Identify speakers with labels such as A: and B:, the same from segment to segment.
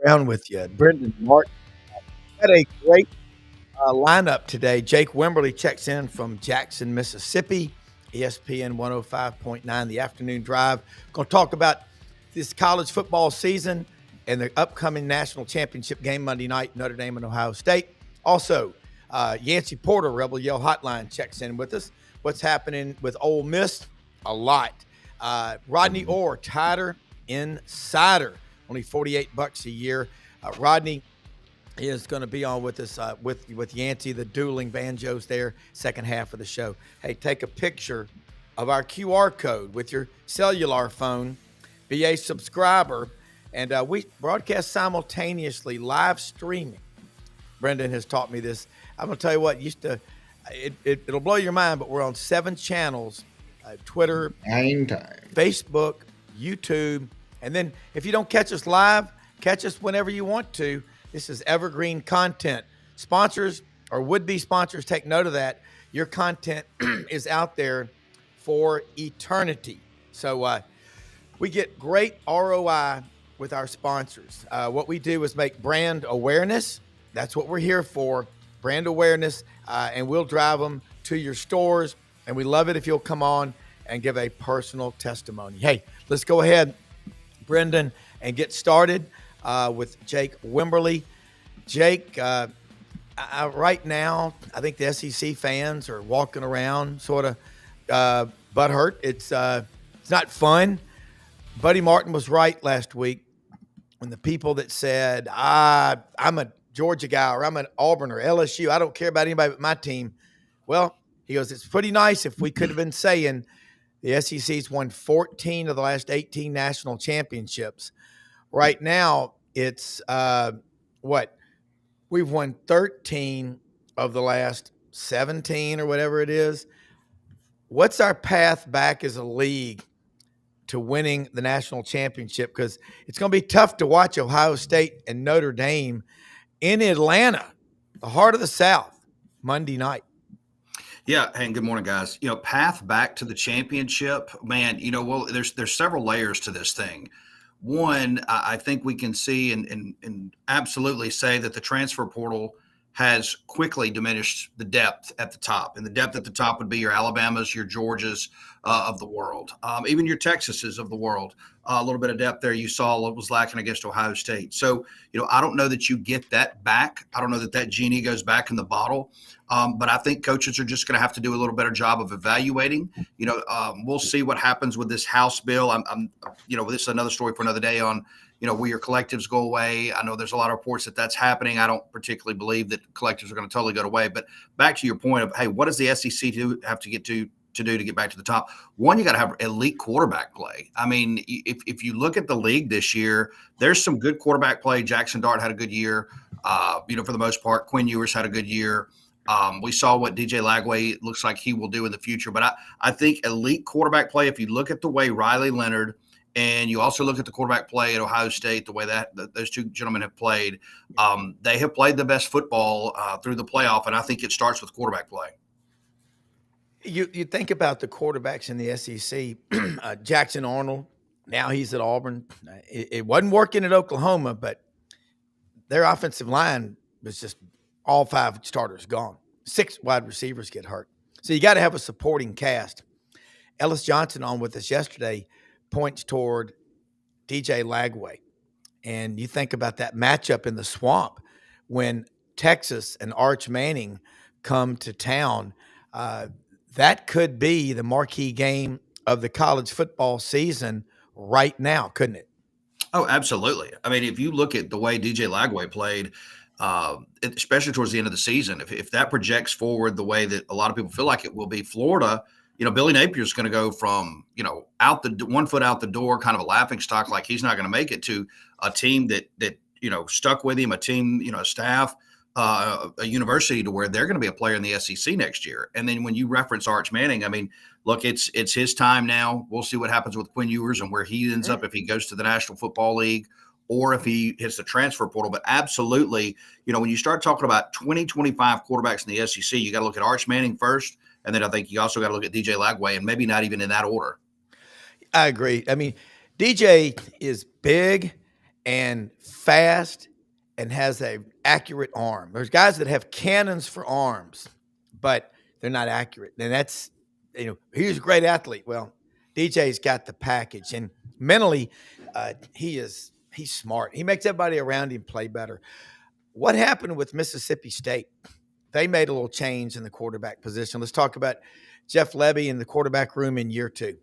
A: Brown with you. Brendan Martin had a great lineup today. Jake Wimberly checks in from Jackson, Mississippi, ESPN 105.9, the afternoon drive. Going to talk about this college football season and the upcoming national championship game Monday night, Notre Dame and Ohio State. Also, Yancey Porter, Rebel Yell Hotline, checks in with us. What's happening with Ole Miss? A lot. Rodney Orr, Tider Insider, only $48 a year. Rodney is going to be on with us with Yancey, the dueling banjos there, second half of the show. Hey, take a picture of our QR code with your cellular phone, be a subscriber, and we broadcast simultaneously live streaming. Brendan has taught me this. I'm going to tell you what, it'll blow your mind, but we're on 7 channels, Twitter,
B: 9 times,
A: Facebook, YouTube, and then if you don't catch us live, catch us whenever you want to. This is evergreen content. Sponsors or would-be sponsors, take note of that. Your content is out there for eternity. So we get great ROI with our sponsors. What we do is make brand awareness. That's what we're here for, brand awareness, and we'll drive them to your stores, and we love it if you'll come on and give a personal testimony. Hey, let's go ahead, Brendan, and get started with Jake Wimberly. Jake, right now, I think the SEC fans are walking around sort of butthurt. It's not fun. Buddy Martin was right last week when the people that said, I'm a Georgia guy or I'm an Auburn or LSU, I don't care about anybody but my team. Well, he goes, it's pretty nice if we could have been saying the SEC's won 14 of the last 18 national championships. Right now, it's what? We've won 13 of the last 17 or whatever it is. What's our path back as a league to winning the national championship? Because it's going to be tough to watch Ohio State and Notre Dame in Atlanta, the heart of the South, Monday night.
C: Yeah, and good morning, guys. Path back to the championship, man. Well, there's several layers to this thing. One, I think we can see and absolutely say that the transfer portal has quickly diminished the depth at the top. And the depth at the top would be your Alabamas, your Georgias of the world, even your Texases of the world. A little bit of depth there you saw was lacking against Ohio State. So, I don't know that you get that back. I don't know that genie goes back in the bottle. But I think coaches are just going to have to do a little better job of evaluating. We'll see what happens with this House bill. This is another story for another day on, will your collectives go away? I know there's a lot of reports that that's happening. I don't particularly believe that collectives are going to totally go away. But back to your point of, hey, what does the SEC have to do to get back to the top? One, you got to have elite quarterback play. I mean, if you look at the league this year, there's some good quarterback play. Jackson Dart had a good year. For the most part, Quinn Ewers had a good year. We saw what DJ Lagway looks like he will do in the future. But I think elite quarterback play, if you look at the way Riley Leonard and you also look at the quarterback play at Ohio State, the way that those two gentlemen have played, they have played the best football through the playoff. And I think it starts with quarterback play.
A: You think about the quarterbacks in the SEC, Jackson Arnold, now he's at Auburn. It wasn't working at Oklahoma, but their offensive line was just all 5 starters gone. 6 wide receivers get hurt. So you got to have a supporting cast. Ellis Johnson on with us yesterday points toward DJ Lagway. And you think about that matchup in the swamp when Texas and Arch Manning come to town. That could be the marquee game of the college football season right now, couldn't it?
C: Oh, absolutely. I mean, if you look at the way DJ Lagway played, especially towards the end of the season, if that projects forward the way that a lot of people feel like it will be, Florida, Billy Napier's going to go from, out the 1 foot out the door, kind of a laughing stock, like he's not going to make it, to a team that stuck with him, a team, a staff, a university to where they're going to be a player in the SEC next year. And then when you reference Arch Manning, I mean, look, it's his time now. We'll see what happens with Quinn Ewers and where he ends up if he goes to the National Football League or if he hits the transfer portal. But absolutely, when you start talking about 2025 quarterbacks in the SEC, you got to look at Arch Manning first. And then I think you also got to look at DJ Lagway, and maybe not even in that order.
A: I agree. I mean, DJ is big and fast and has a accurate arm. There's guys that have cannons for arms, but they're not accurate. And that's, he's a great athlete. Well, DJ's got the package, and mentally, he's smart. He makes everybody around him play better. What happened with Mississippi State? They made a little change in the quarterback position. Let's talk about Jeff Lebby in the quarterback room in year 2.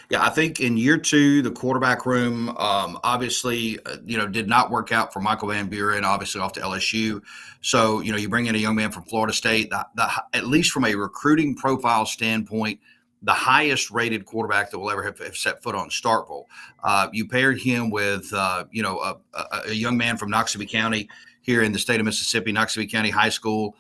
C: Yeah, I think in year 2, the quarterback room obviously, did not work out for Michael Van Buren, obviously off to LSU. So, you bring in a young man from Florida State, at least from a recruiting profile standpoint, the highest rated quarterback that will ever have set foot on Starkville. You paired him with, a young man from Noxubee County here in the state of Mississippi, Noxubee County High School,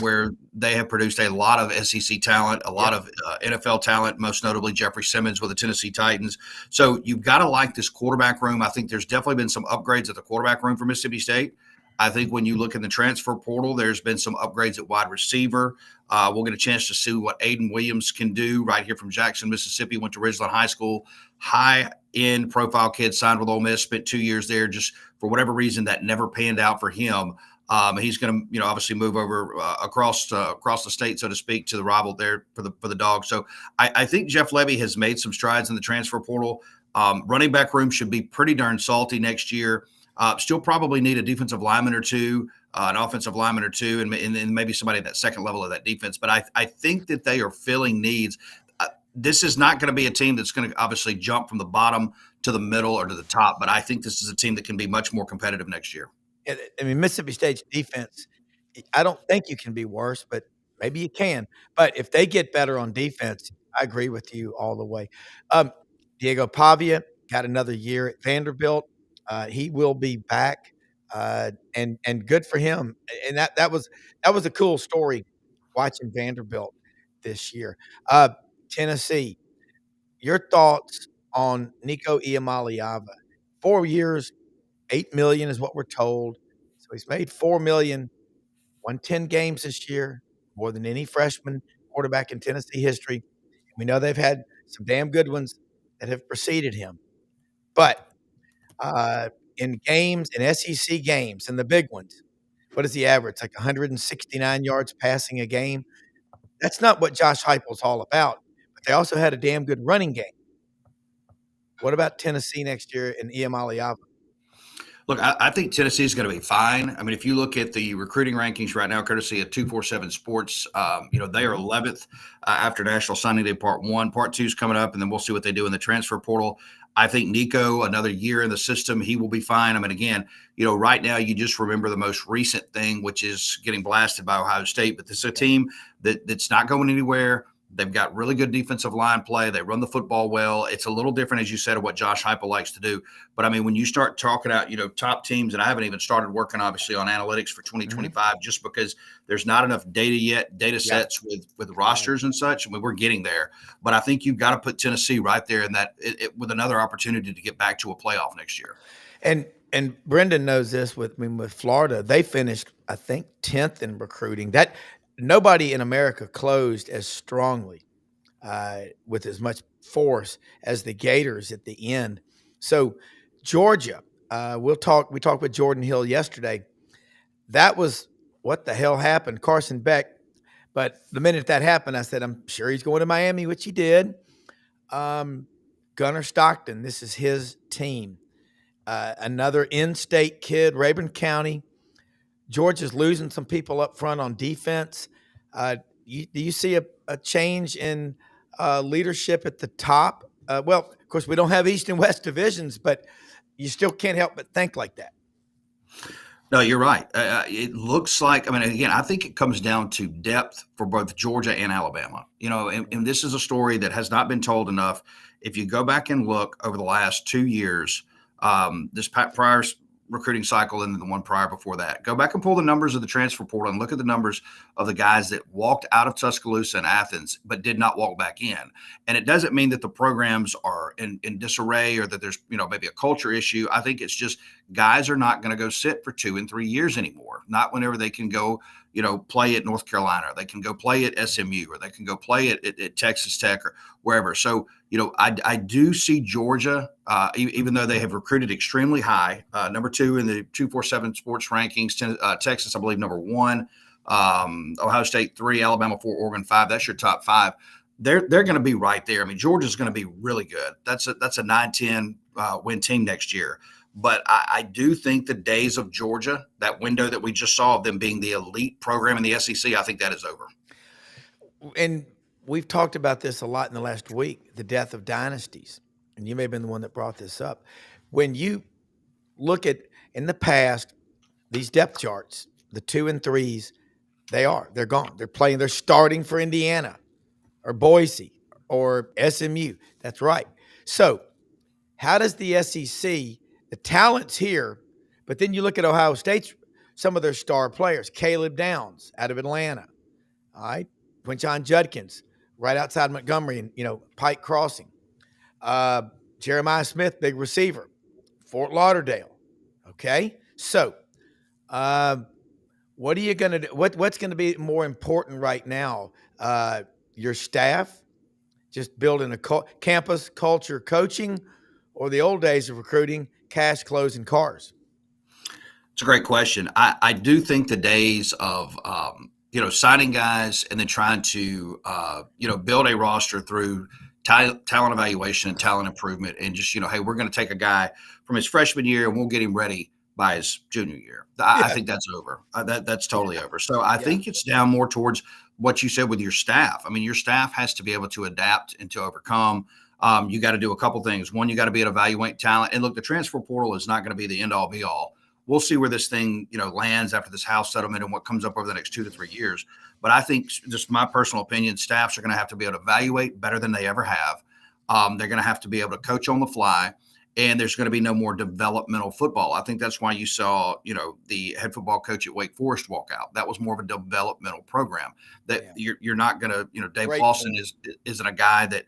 C: where they have produced a lot of SEC talent, a lot of NFL talent, most notably Jeffrey Simmons with the Tennessee Titans. So you've got to like this quarterback room. I think there's definitely been some upgrades at the quarterback room for Mississippi State. I think when you look in the transfer portal, there's been some upgrades at wide receiver. We'll get a chance to see what Aiden Williams can do right here from Jackson, Mississippi. Went to Ridgeland High School, high-end profile kid, signed with Ole Miss, spent 2 years there. Just for whatever reason, that never panned out for him. He's going to, obviously move over across the state, so to speak, to the rival there for the Dogs. So I think Jeff Lebby has made some strides in the transfer portal. Running back room should be pretty darn salty next year. Still probably need a defensive lineman or two, an offensive lineman or two, and maybe somebody at that second level of that defense. But I think that they are filling needs. This is not going to be a team that's going to obviously jump from the bottom to the middle or to the top, but I think this is a team that can be much more competitive next year.
A: I mean, Mississippi State's defense, I don't think you can be worse, but maybe you can. But if they get better on defense, I agree with you all the way. Diego Pavia got another year at Vanderbilt. He will be back, and good for him. And that was a cool story watching Vanderbilt this year. Tennessee, your thoughts on Nico Iamaleava? 4 years, $8 million is what we're told. So he's made $4 million, won 10 games this year, more than any freshman quarterback in Tennessee history. We know they've had some damn good ones that have preceded him. But in games, in SEC games, in the big ones, what does he average? Like 169 yards passing a game? That's not what Josh Heupel's all about. But they also had a damn good running game. What about Tennessee next year and Iamaleava?
C: Look, I think Tennessee is going to be fine. I mean, if you look at the recruiting rankings right now, courtesy of 247 Sports, they are 11th after National Signing Day Part 1. Part 2 is coming up, and then we'll see what they do in the transfer portal. I think Nico, another year in the system, he will be fine. I mean, again, right now you just remember the most recent thing, which is getting blasted by Ohio State. But this is a team that's not going anywhere. They've got really good defensive line play. They run the football well. It's a little different, as you said, of what Josh Heupel likes to do. But, I mean, when you start talking about, top teams, and I haven't even started working, obviously, on analytics for 2025 just because there's not enough data yet, data sets with rosters and such. I mean, we're getting there. But I think you've got to put Tennessee right there in that with another opportunity to get back to a playoff next year.
A: And Brendan knows this with Florida. They finished, I think, 10th in recruiting. That nobody in America closed as strongly with as much force as the Gators at the end. So Georgia, we talked with Jordan Hill yesterday. That was what the hell happened, Carson Beck. But the minute that happened, I said, I'm sure he's going to Miami, which he did. Gunnar Stockton, this is his team. Another in-state kid, Rayburn County. Georgia's losing some people up front on defense. Do you see a change in leadership at the top? Well, of course, we don't have East and West divisions, but you still can't help but think like that.
C: No, you're right. It looks like, I mean, again, I think it comes down to depth for both Georgia and Alabama. And this is a story that has not been told enough. If you go back and look over the last 2 years, this prior recruiting cycle and the one prior before that, go back and pull the numbers of the transfer portal and look at the numbers of the guys that walked out of Tuscaloosa and Athens but did not walk back in. And it doesn't mean that the programs are in disarray or that there's maybe a culture issue. I think it's just Guys are not going to go sit for 2 and 3 years anymore. Not whenever they can go, play at North Carolina, or they can go play at SMU, or they can go play at Texas Tech or wherever. So, I do see Georgia, even though they have recruited extremely high, number 2 in the 247 sports rankings, Texas, I believe, number 1, Ohio State 3, Alabama 4, Oregon 5. That's your top 5. They're going to be right there. I mean, Georgia's going to be really good. That's a 9-10 win team next year. But I do think the days of Georgia, that window that we just saw of them being the elite program in the SEC, I think that is over.
A: And we've talked about this a lot in the last week, the death of dynasties. And you may have been the one that brought this up. When you look at, in the past, these depth charts, the 2 and 3s, they're gone. They're starting for Indiana or Boise or SMU. That's right. So how does the SEC, the talent's here, but then you look at Ohio State's, some of their star players, Caleb Downs out of Atlanta, all right, Quinshon Judkins right outside Montgomery and, Pike Crossing, Jeremiah Smith, big receiver, Fort Lauderdale, okay? So what are you going to do? What's going to be more important right now? Your staff, just building a campus culture coaching, or the old days of recruiting, cash, clothes, and cars?
C: It's a great question. I do think the days of, signing guys and then trying to, build a roster through talent evaluation and talent improvement and just, hey, we're going to take a guy from his freshman year and we'll get him ready by his junior year. I think that's over. That's totally over. So I think it's down more towards what you said with your staff. I mean, your staff has to be able to adapt and to overcome. You got to do a couple things. One, you got to be able to evaluate talent. And look, the transfer portal is not going to be the end all be all. We'll see where this thing, lands after this House settlement and what comes up over the next 2 to 3 years. But I think, just my personal opinion, staffs are going to have to be able to evaluate better than they ever have. They're going to have to be able to coach on the fly. And there's going to be no more developmental football. I think that's why you saw, the head football coach at Wake Forest walk out. That was more of a developmental program. That you're not going to, Dave Clawson isn't a guy that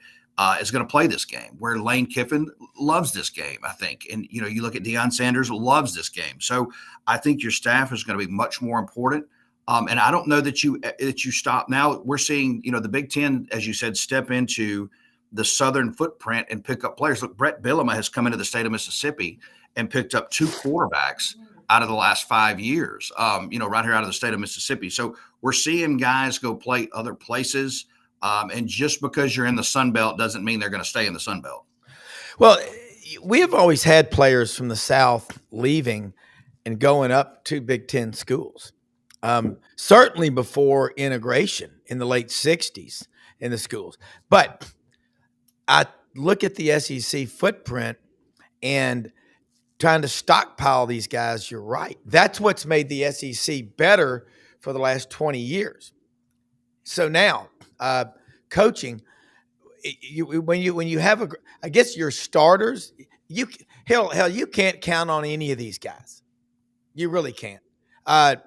C: is going to play this game, where Lane Kiffin loves this game, I think. And, you look at Deion Sanders, loves this game. So I think your staff is going to be much more important. And I don't know that you stop. Now we're seeing, the Big Ten, as you said, step into the Southern footprint and pick up players. Look, Brett Bielema has come into the state of Mississippi and picked up 2 quarterbacks out of the last 5 years, right here out of the state of Mississippi. So we're seeing guys go play other places. And just because you're in the Sun Belt doesn't mean they're going to stay in the Sun Belt.
A: Well, we have always had players from the South leaving and going up to Big Ten schools. Certainly before integration in the late 60s in the schools. But I look at the SEC footprint and trying to stockpile these guys, you're right. That's what's made the SEC better for the last 20 years. So now, coaching, when you have I guess your starters, you can't count on any of these guys. You really can't. None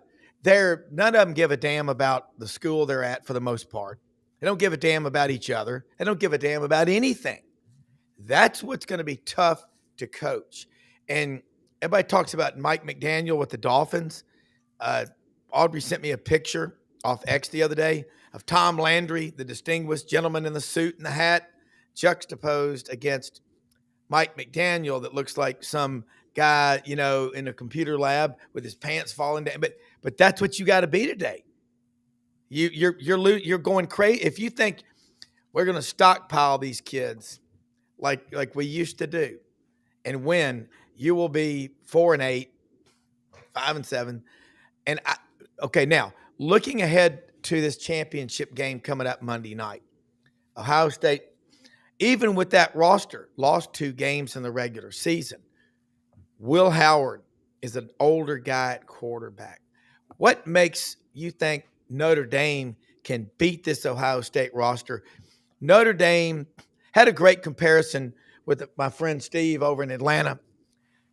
A: of them give a damn about the school they're at for the most part. They don't give a damn about each other. They don't give a damn about anything. That's what's going to be tough to coach. And everybody talks about Mike McDaniel with the Dolphins. Audrey sent me a picture off X the other day of Tom Landry, the distinguished gentleman in the suit and the hat, juxtaposed against Mike McDaniel that looks like some guy, in a computer lab with his pants falling down. But that's what you got to be today. You're going crazy if you think we're going to stockpile these kids like we used to do and win. You will be 4-8, 5-7, and now looking ahead to this championship game coming up Monday night, Ohio State, even with that roster, lost 2 games in the regular season. Will Howard is an older guy at quarterback. What makes you think Notre Dame can beat this Ohio State roster? Notre Dame had a great comparison with my friend Steve over in Atlanta,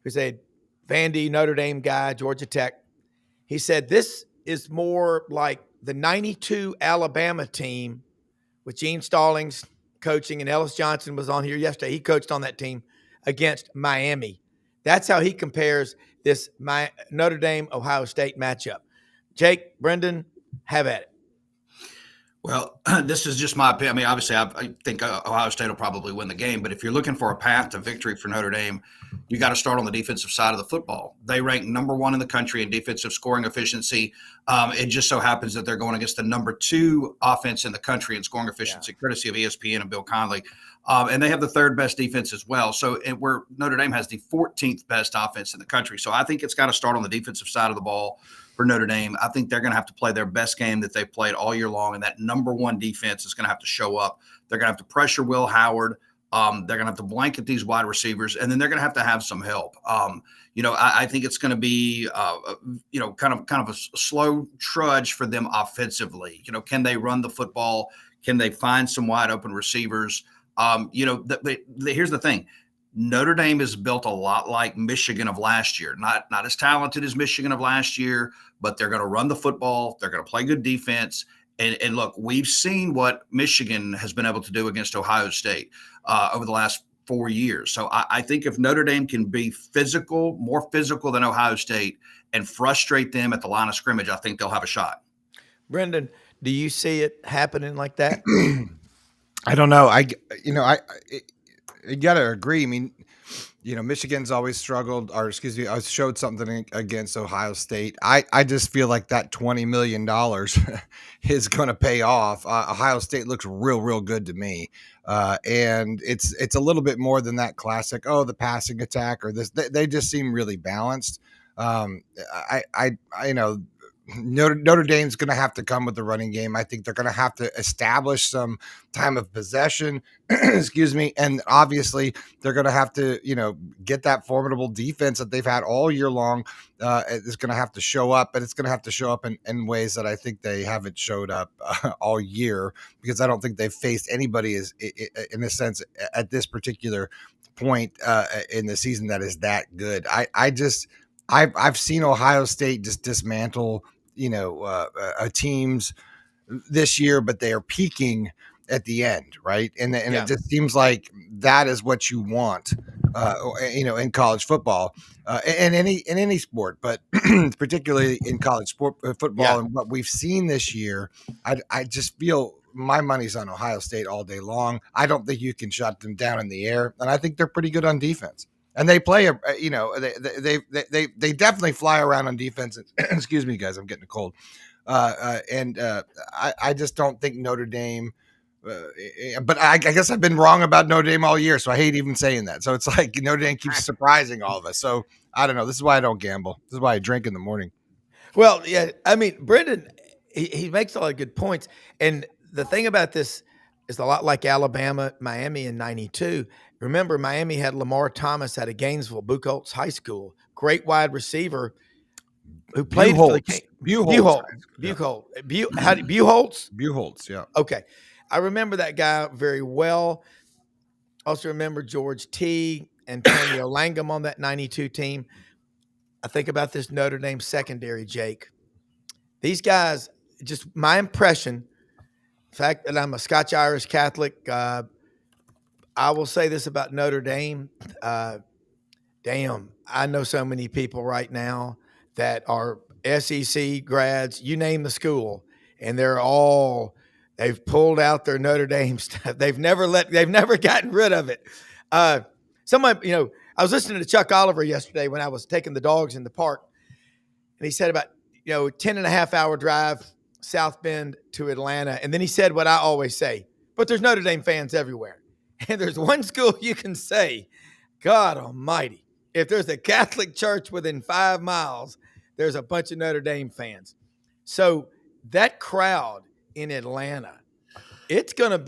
A: who's a Vandy Notre Dame guy, Georgia Tech. He said this is more like the 92 Alabama team with Gene Stallings coaching, and Ellis Johnson was on here yesterday. He coached on that team against Miami. That's how he compares this my Notre Dame Ohio State matchup. Jake, Brendan, have at it.
C: Well, this is just my opinion. I mean, obviously, I think Ohio State will probably win the game. But if you're looking for a path to victory for Notre Dame, you got to start on the defensive side of the football. They rank number 1 in the country in defensive scoring efficiency. It just so happens that they're going against the number 2 offense in the country in scoring efficiency, courtesy of ESPN and Bill Conley. And they have the 3rd best defense as well. So where Notre Dame has the 14th best offense in the country. So I think it's got to start on the defensive side of the ball for Notre Dame. I think they're going to have to play their best game that they've played all year long, and that number 1 defense is going to have to show up. They're going to have to pressure Will Howard. They're going to have to blanket these wide receivers, and then they're going to have some help. I think it's going to be, kind of a slow trudge for them offensively. Can they run the football? Can they find some wide open receivers? Here's the thing. Notre Dame is built a lot like Michigan of last year. Not as talented as Michigan of last year, but they're going to run the football. They're going to play good defense. And look, we've seen what Michigan has been able to do against Ohio State over the last 4 years. So I think if Notre Dame can be more physical than Ohio State and frustrate them at the line of scrimmage, I think they'll have a shot.
A: Brendan, do you see it happening like that?
B: I don't know. You got to agree. I mean, Michigan's always struggled, or excuse me, I showed something against Ohio State. I just feel like that $20 million is going to pay off. Ohio State looks real good to me. And it's a little bit more than that classic, the passing attack or this. They just seem really balanced. Notre Dame's going to have to come with the running game. I think they're going to have to establish some time of possession, excuse me. And obviously they're going to have to, get that formidable defense that they've had all year long. It's going to have to show up, but it's going to have to show up in ways that I think they haven't showed up all year, because I don't think they've faced anybody in a sense at this particular point in the season that is that good. I've seen Ohio State just dismantle, teams this year, but they are peaking at the end, right? And it just seems like that is what you want, in college football, in any sport, but particularly in college football. Yeah. And what we've seen this year, I just feel my money's on Ohio State all day long. I don't think you can shut them down in the air, and I think they're pretty good on defense. And they play, they definitely fly around on defense. Excuse me, guys, I'm getting a cold. I just don't think Notre Dame. But I guess I've been wrong about Notre Dame all year, so I hate even saying that. So it's like Notre Dame keeps surprising all of us. So I don't know. This is why I don't gamble. This is why I drink in the morning.
A: Well, yeah. I mean, Brendan, he makes a lot of good points. And the thing about this is a lot like Alabama, Miami in '92. Remember, Miami had Lamar Thomas out of Gainesville, Buchholz High School, great wide receiver who played for the
B: Buchholz, yeah.
A: Okay. I remember that guy very well. Also remember George T. Antonio Langham on that 92 team. I think about this Notre Dame secondary, Jake. These guys, just my impression, the fact that I'm a Scotch-Irish Catholic, I will say this about Notre Dame. Damn, I know so many people right now that are SEC grads, you name the school, and they've pulled out their Notre Dame stuff. They've never gotten rid of it. I was listening to Chuck Oliver yesterday when I was taking the dogs in the park, and he said about, 10 and a half hour drive, South Bend to Atlanta. And then he said what I always say, but there's Notre Dame fans everywhere. And there's one school you can say, God almighty, if there's a Catholic church within 5 miles, there's a bunch of Notre Dame fans. So that crowd in Atlanta, it's going to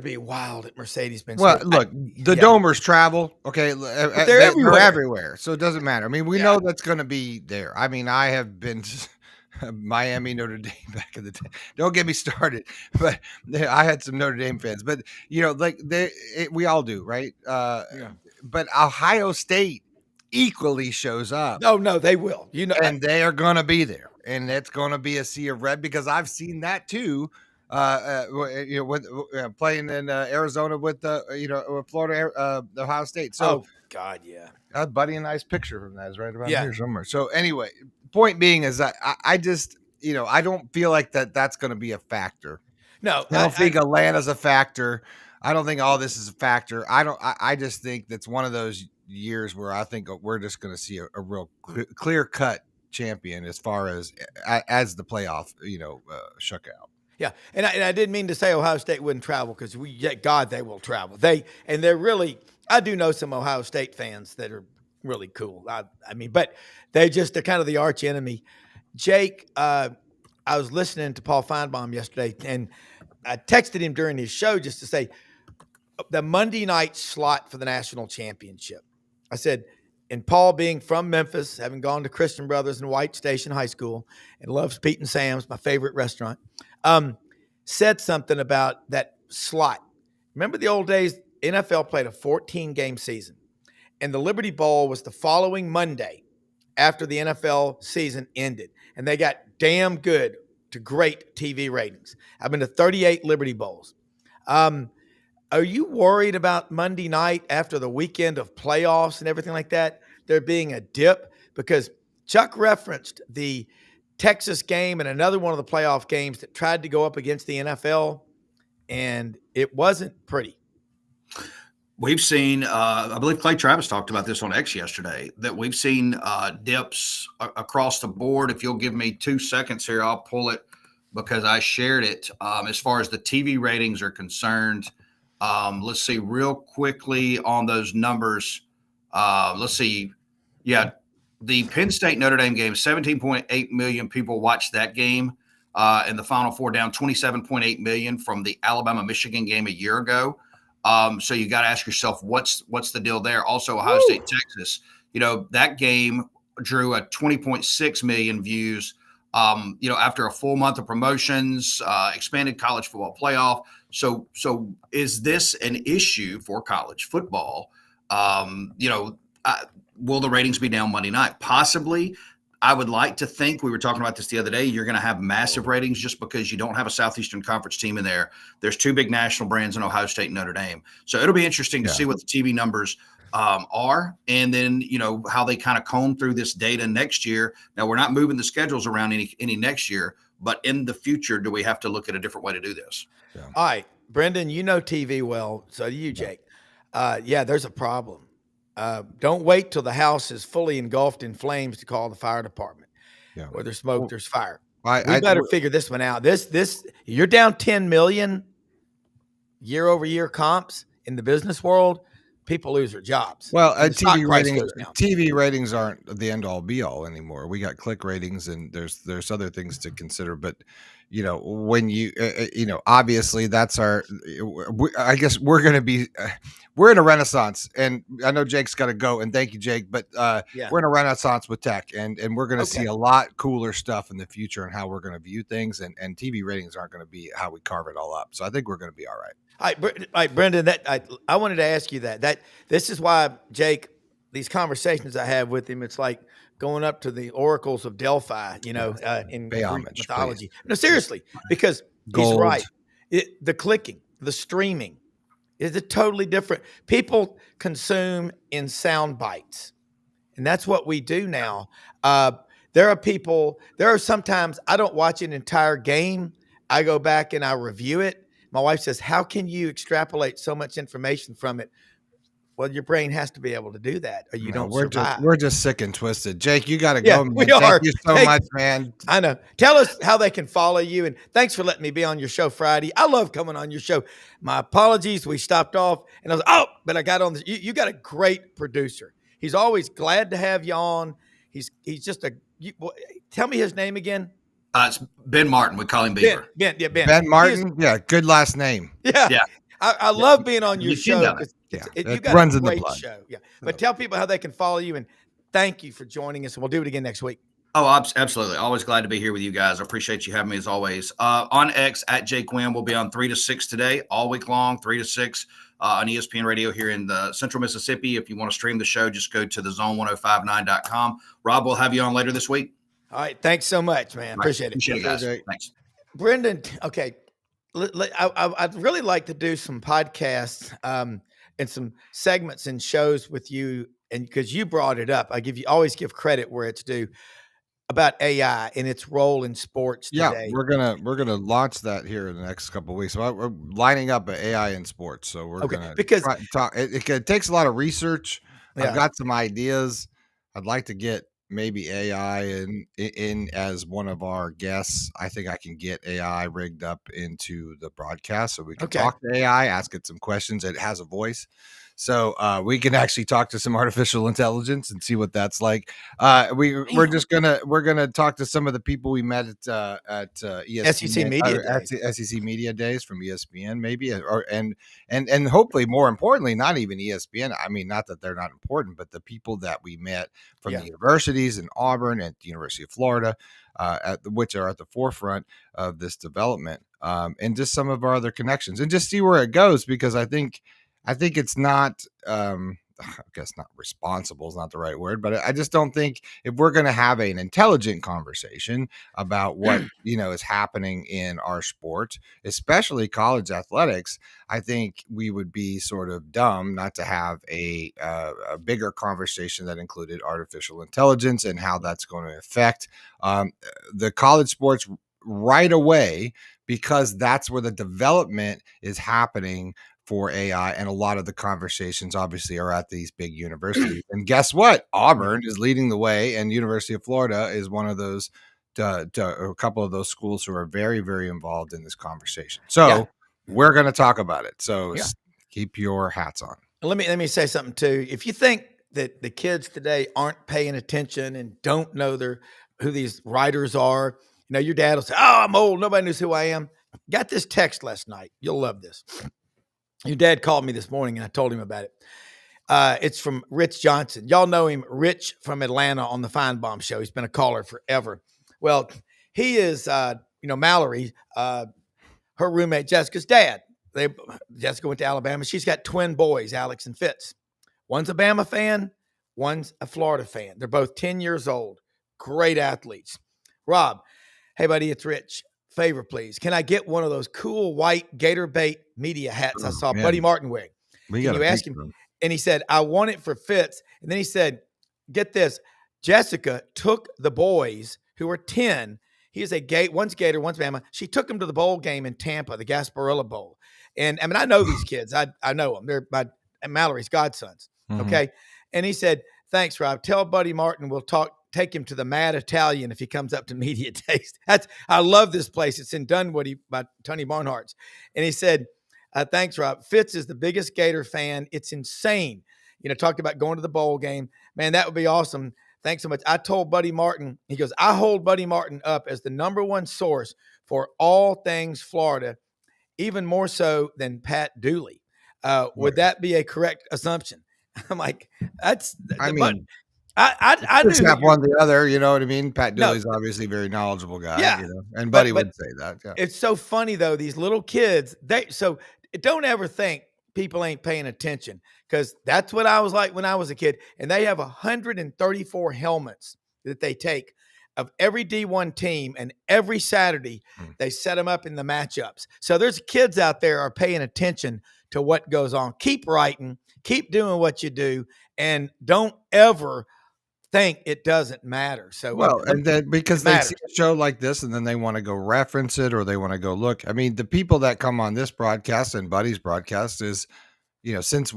A: be wild at Mercedes-Benz.
B: Well, look, the Domers travel. Okay. They're everywhere. So it doesn't matter. I mean, we know that's going to be there. I mean, I have been to Miami, Notre Dame back in the day. Don't get me started, but I had some Notre Dame fans, but we all do, right? But Ohio State equally shows up.
A: No, they will,
B: and they are going to be there, and it's going to be a sea of red, because I've seen that too. with playing in Arizona with with Florida, Ohio State. So,
A: oh God, yeah,
B: buddy, a nice picture from that is right around
A: yeah.
B: here somewhere. So anyway, point being is that I just I don't feel like that's going to be a factor.
A: No,
B: I don't think Atlanta's a factor. I don't think all this is a factor. I just think that's one of those years where I think we're just going to see a real clear cut champion as far as the playoff, shook out.
A: Yeah, and I didn't mean to say Ohio State wouldn't travel because God, they will travel. They're really. I do know some Ohio State fans that are really cool. I mean, but they're kind of the arch enemy. Jake, I was listening to Paul Feinbaum yesterday, and I texted him during his show just to say the Monday night slot for the national championship. I said, and Paul being from Memphis, having gone to Christian Brothers and White Station High School, and loves Pete and Sam's, my favorite restaurant. Said something about that slot. Remember the old days, NFL played a 14-game season, and the Liberty Bowl was the following Monday after the NFL season ended, and they got damn good to great TV ratings. I've been to 38 Liberty Bowls. Are you worried about Monday night after the weekend of playoffs and everything like that, there being a dip? Because Chuck referenced the Texas game and another one of the playoff games that tried to go up against the NFL, and it wasn't pretty.
C: We've seen, I believe Clay Travis talked about this on X yesterday, that we've seen dips across the board. If you'll give me 2 seconds here, I'll pull it because I shared it. As far as the TV ratings are concerned, let's see real quickly on those numbers. Let's see. Yeah. The Penn State Notre Dame game, 17.8 million people watched that game. And the Final Four down 27.8 million from the Alabama Michigan game a year ago. So you got to ask yourself, what's the deal there? Also, Ohio State, Texas, that game drew a 20.6 million views, after a full month of promotions, expanded college football playoff. So is this an issue for college football? Will the ratings be down Monday night? Possibly. I would like to think, we were talking about this the other day, you're going to have massive ratings just because you don't have a Southeastern Conference team in there. There's 2 big national brands in Ohio State and Notre Dame. So it'll be interesting to see what the TV numbers are, and then, how they kind of comb through this data next year. Now, we're not moving the schedules around any next year, but in the future, do we have to look at a different way to do this?
A: Yeah. All right, Brendan, TV well, so do you, Jake. There's a problem. Don't wait till the house is fully engulfed in flames to call the fire department. Yeah. Where there's smoke, there's fire. We better figure this one out. This you're down 10 million year over year comps in the business world. People lose their jobs.
B: Well, TV ratings aren't the end all be all anymore. We got click ratings, and there's other things to consider. But when obviously that's I guess we're going to be. We're in a renaissance, and I know Jake's got to go, and thank you, Jake, but we're in a renaissance with tech, and we're going to see a lot cooler stuff in the future and how we're going to view things, and TV ratings aren't going to be how we carve it all up. So I think we're going to be all right.
A: All right, Brendan, I wanted to ask you that this is why, Jake, these conversations I have with him, it's like going up to the oracles of Delphi, in Greek mythology. No, seriously, because he's right. The clicking, the streaming, is it totally different? People consume in sound bites, and that's what we do now. There are sometimes I don't watch an entire game. I go back and I review it. My wife says, how can you extrapolate so much information from it? Well, your brain has to be able to do that, or you don't survive.
B: We're just sick and twisted. Jake, you got to go, man.
A: We are.
B: Thank you so much, man.
A: I know. Tell us how they can follow you, and thanks for letting me be on your show Friday. I love coming on your show. My apologies. We stopped off, and I was but I got on this. You got a great producer. He's always glad to have you on. He's just tell me his name again.
C: It's Ben Martin. We call him Beaver.
A: Ben.
B: Ben Martin. Good last name.
A: Yeah. I love being on your show. You got
B: runs
A: a
B: in the
A: great
B: blood.
A: show. Yeah. But tell people how they can follow you, and thank you for joining us. And we'll do it again next week.
C: Oh, absolutely. Always glad to be here with you guys. I appreciate you having me as always. On X at Jake Wynn, we'll be on 3 to 6 today, all week long, 3 to 6 on ESPN Radio here in the Central Mississippi. If you want to stream the show, just go to thezone1059.com. Rob, we'll have you on later this week.
A: All right. Thanks so much, man. Appreciate it.
C: Appreciate it, guys. Thanks.
A: Brendan, okay. I'd really like to do some podcasts and some segments and shows with you, and because you brought it up, always give credit where it's due about AI and its role in sports
B: Yeah,
A: today.
B: we're gonna launch that here in the next couple of weeks. So we're lining up an AI in sports. So we're
A: Okay,
B: gonna
A: because
B: talk. It takes a lot of research. I've
A: yeah,
B: got some ideas. I'd like to get maybe AI in as one of our guests. I think I can get AI rigged up into the broadcast so we can
A: okay,
B: talk to AI, ask it some questions. It has a voice. So we can actually talk to some artificial intelligence and see what that's like.
A: damn,
B: We're gonna talk to some of the people we met at
A: SEC
B: ESPN
A: Media
B: or
A: Day.
B: SEC Media Days from ESPN maybe or and hopefully more importantly not even ESPN. I mean, not that they're not important, but the people that we met from the
A: Yeah,
B: universities in Auburn and the University of Florida, which are at the forefront of this development, and just some of our other connections, and just see where it goes because I think it's not I guess not responsible is not the right word, but I just don't think if we're going to have an intelligent conversation about what, is happening in our sport, especially college athletics, I think we would be sort of dumb not to have a bigger conversation that included artificial intelligence and how that's going to affect the college sports right away because that's where the development is happening for AI. And a lot of the conversations obviously are at these big universities. And guess what?
A: yeah,
B: Auburn is leading the way, and University of Florida is one of those, a couple of those schools who are very, very involved in this conversation.
A: yeah,
B: So we're going to talk about it. So
A: yeah.
B: keep your hats on.
A: Let me say something too. If you think that the kids today aren't paying attention and don't know who these writers are, your dad will say, "Oh, I'm old. Nobody knows who I am." Got this text last night. You'll love this. Your dad called me this morning and I told him about it. It's from Rich Johnson. Y'all know him, Rich from Atlanta on the Feinbaum show. He's been a caller forever. Well, he is, Mallory, her roommate Jessica's dad. Jessica went to Alabama. She's got twin boys, Alex and Fitz. One's a Bama fan, one's a Florida fan. They're both 10 years old. Great athletes. Rob, hey buddy, it's Rich. Favor, please. Can I get one of those cool white Gator bait media hats I
B: Oh,
A: saw Buddy
B: man,
A: Martin wearing?
B: we
A: Can
B: got a
A: you ask
B: picture
A: him?
B: of 'em.
A: And he said, I want it for Fitz. And then he said, get this. Jessica took the boys who were 10. He is one's Gator, one's Bama. She took them to the bowl game in Tampa, the Gasparilla Bowl. And I mean, I know these kids. I know them. They're Mallory's godsons.
B: Mhm.
A: Okay. And he said, thanks, Rob. Tell Buddy Martin we'll take him to the Mad Italian if he comes up to Media Days. I love this place. It's in Dunwoody by Tony Barnhart's. And he said, thanks, Rob. Fitz is the biggest Gator fan. It's insane. Talked about going to the bowl game. Man, that would be awesome. Thanks so much. I told Buddy Martin, he goes, I hold Buddy Martin up as the number one source for all things Florida, even more so than Pat Dooley. Would that be a correct assumption? I'm like,
B: I
A: but
B: mean,
A: I knew
B: step one the other, you know what I mean? Pat
A: no,
B: Dooley's obviously a very knowledgeable guy,
A: yeah,
B: and Buddy
A: but
B: would say that. Yeah.
A: it's so funny though. These little kids, so don't ever think people ain't paying attention because that's what I was like when I was a kid. And they have 134 helmets that they take of every D1 team, and every Saturday they set them up in the matchups. So there's kids out there are paying attention to what goes on. Keep writing, keep doing what you do, and don't ever think it doesn't matter. So
B: Well, and then because
A: it
B: they see
A: matters.
B: a show like this and then they want to go reference it or they want to go look. I mean, the people that come on this broadcast and Buddy's broadcast is, since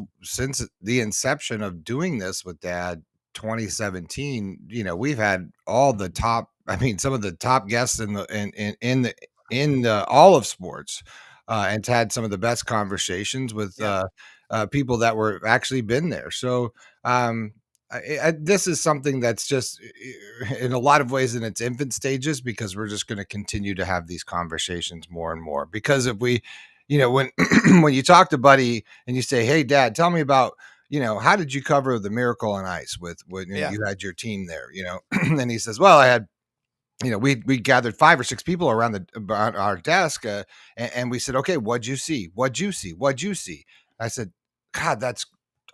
B: the inception of doing this with Dad 2017, we've had all the top, I mean, some of the top guests in all of sports, and had some of the best conversations with
A: Yeah.
B: people that were actually been there. So, this is something that's just in a lot of ways in its infant stages because we're just going to continue to have these conversations more and more because if we when when you talk to Buddy and you say, hey Dad, tell me about how did you cover the Miracle on Ice with when
A: Yeah.
B: you had your team there, and he says, well, I had we gathered 5 or 6 people around our desk, and we said, okay, what'd you see? I said, God,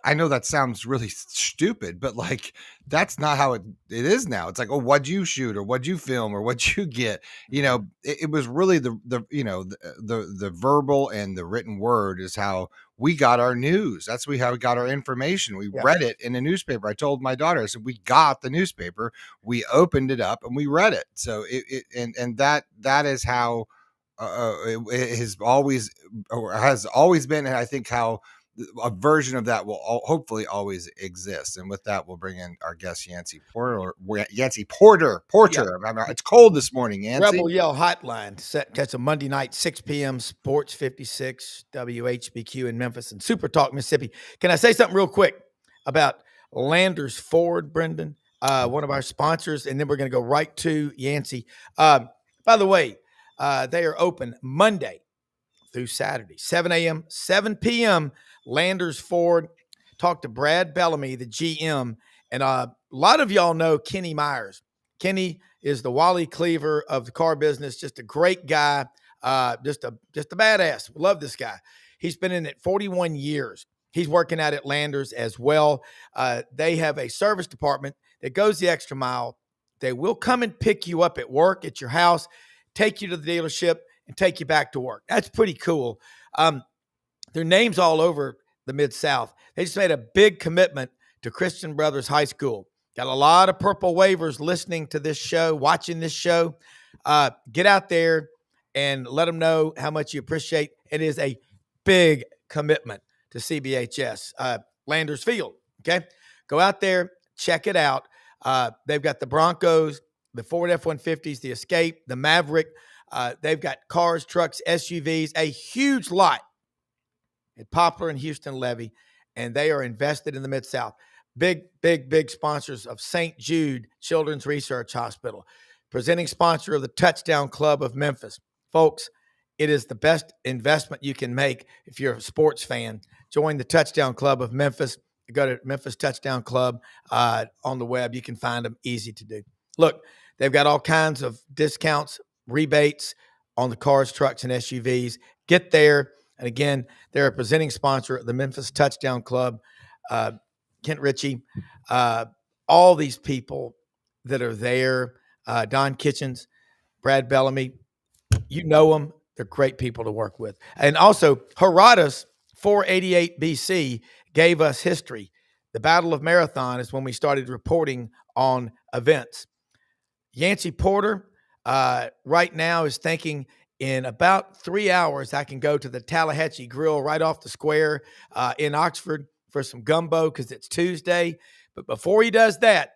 B: I know that sounds really stupid, but like that's not how it is now. It's like, oh, what'd you shoot or what'd you film or what'd you get? It was really the verbal and the written word is how we got our news. That's how we got our information. We
A: Yeah.
B: read it in a newspaper. I told my daughter, I said, we got the newspaper, we opened it up and we read it. So and that is how it has always been, and I think how a version of that will hopefully always exist. And with that, we'll bring in our guest Yancey Porter. Porter. It's cold this morning, Yancey.
A: Rebel Yell Hotline. That's a Monday night, 6 p.m. Sports 56 WHBQ in Memphis and Super Talk, Mississippi. Can I say something real quick about Landers Ford, Brendan? One of our sponsors, and then we're going to go right to Yancey. By the way, they are open Monday through Saturday, 7 a.m., 7 p.m. Landers Ford. Talk to Brad Bellamy, the GM. And a lot of y'all know Kenny Myers. Kenny is the Wally Cleaver of the car business, just a great guy, just a badass. Love this guy. He's been in it 41 years. He's working out at Landers as well. They have a service department that goes the extra mile. They will come and pick you up at work, at your house, take you to the dealership, and take you back to work. That's pretty cool. Their name's all over the Mid-South. They just made a big commitment to Christian Brothers High School. Got a lot of purple wavers listening to this show, watching this show. Get out there and let them know how much you appreciate. It is a big commitment to CBHS. Landers Field, okay? Go out there, check it out. They've got the Broncos, the Ford F-150s, the Escape, the Maverick. They've got cars, trucks, SUVs, a huge lot at Poplar and Houston Levy, and they are invested in the Mid-South. Big sponsors of St. Jude Children's Research Hospital, presenting sponsor of the Touchdown Club of Memphis. Folks, it is the best investment you can make if you're a sports fan. Join the Touchdown Club of Memphis. Go to Memphis Touchdown Club on the web. You can find them, easy to do. Look, they've got all kinds of discounts, rebates on the cars, trucks, and SUVs. Get there. And again, they're a presenting sponsor of the Memphis Touchdown Club. Kent Ritchie, all these people that are there, Don Kitchens, Brad Bellamy, you know them. They're great people to work with. And also, Herodotus 488 BC gave us history. The Battle of Marathon is when we started reporting on events. Yancey Porter right now is thinking in about 3 hours, I can go to the Tallahatchie Grill right off the square in Oxford for some gumbo because it's Tuesday. But before he does that,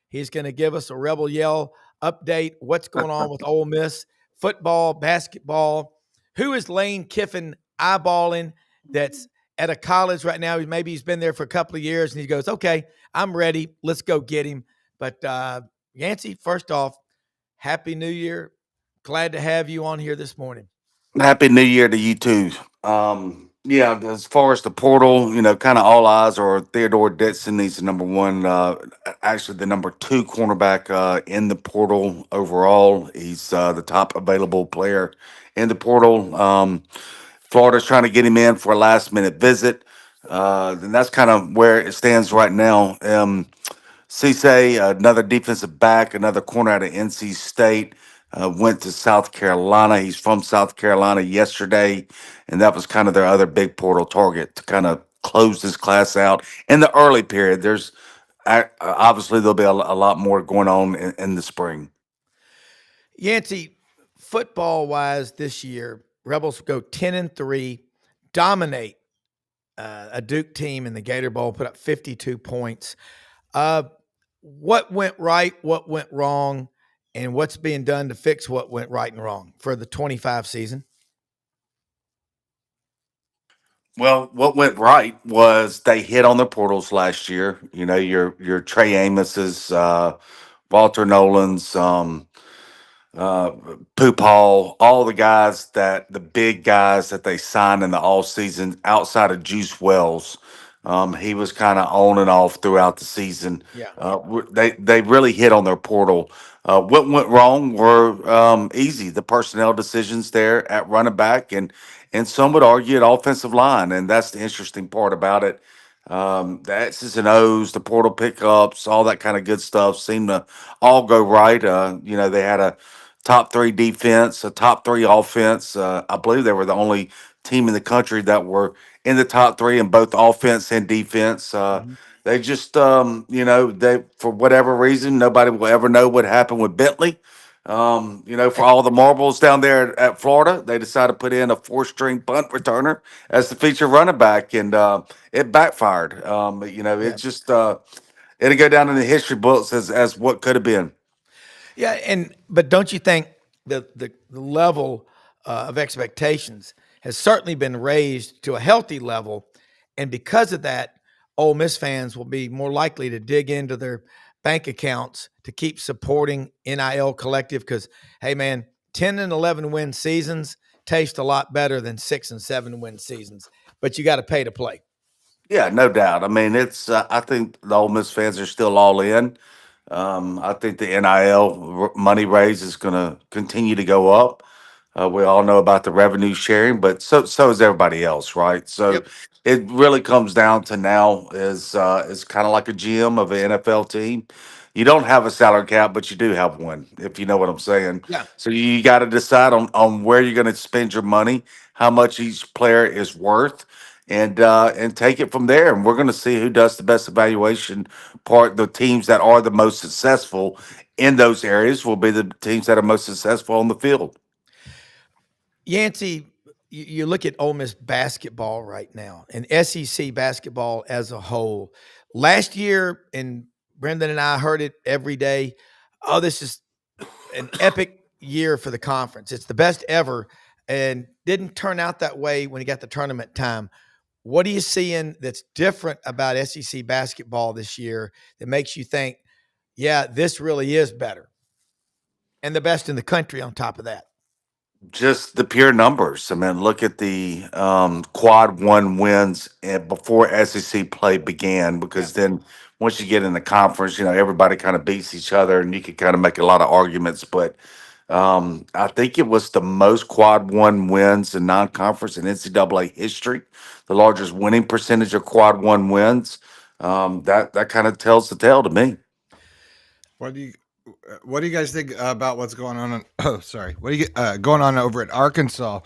A: he's going to give us a Rebel Yell update. What's going on with Ole Miss football, basketball? Who is Lane Kiffin eyeballing that's at a college right now? Maybe he's been there for a couple of years and he goes, okay, I'm ready. Let's go get him. But Yancey, first off, Happy New Year. Glad to have you on here this morning.
D: Happy New Year to you too. Yeah, as far as the portal, kind of all eyes are Theodore Ditson. He's the number one, actually the number two cornerback in the portal overall. He's the top available player in the portal. Florida's trying to get him in for a last minute visit. And that's kind of where it stands right now. Cisse, another defensive back, another corner out of NC State, went to South Carolina. He's from South Carolina yesterday, and that was kind of their other big portal target to kind of close this class out in the early period. There's obviously there'll be a lot more going on in the spring.
A: Yancey, football-wise this year, Rebels go 10-3, dominate a Duke team in the Gator Bowl, put up 52 points. What went right, what went wrong, and what's being done to fix what went right and wrong for the 25 season?
D: Well, what went right was they hit on their portals last year. Your Trey Amos's, Walter Nolan's, Poop Hall, all the big guys that they signed in the off season outside of Juice Wells. He was kind of on and off throughout the season.
A: Yeah.
D: They really hit on their portal. What went wrong were easy the personnel decisions there at running back and some would argue at offensive line, and that's the interesting part about it. The X's and O's, the portal pickups, all that kind of good stuff seemed to all go right. They had a top three defense, a top three offense. I believe they were the only team in the country that were in the top three in both offense and defense.
A: Mhm.
D: They just, they for whatever reason, nobody will ever know what happened with Bentley. For all the marbles down there at Florida, they decided to put in a four-string punt returner as the feature running back, and it backfired.
A: Yeah.
D: It just it'll go down in the history books as what could have been.
A: Yeah, but don't you think the level of expectations has certainly been raised to a healthy level, and because of that, Ole Miss fans will be more likely to dig into their bank accounts to keep supporting NIL Collective because, hey man, 10 and 11 win seasons taste a lot better than 6 and 7 win seasons, but you got to pay to play.
D: Yeah, no doubt. I mean, it's. I think the Ole Miss fans are still all in. I think the NIL money raise is going to continue to go up. We all know about the revenue sharing, but so is everybody else, right? So
A: Yep.
D: it really comes down to now is kind of like a GM of an NFL team. You don't have a salary cap, but you do have one, if you know what I'm saying.
A: Yeah.
D: So you got to decide on where you're going to spend your money, how much each player is worth, and take it from there. And we're going to see who does the best evaluation part. The teams that are the most successful in those areas will be the teams that are most successful on the field.
A: Yancey, you look at Ole Miss basketball right now and SEC basketball as a whole. Last year, and Brendan and I heard it every day. Oh, this is an epic year for the conference. It's the best ever, and didn't turn out that way when you got the tournament time. What are you seeing that's different about SEC basketball this year that makes you think, yeah, this really is better and the best in the country on top of that?
D: Just the pure numbers. I mean, look at the quad one wins before SEC play began,
A: Yeah.
D: because then once you get in the conference, everybody kind of beats each other, and you can kind of make a lot of arguments. But I think it was the most quad one wins in non-conference in NCAA history, the largest winning percentage of quad one wins. That kind of tells the tale to me.
B: What do you what do you guys think about what's going on? Oh, sorry. What do you going on over at Arkansas?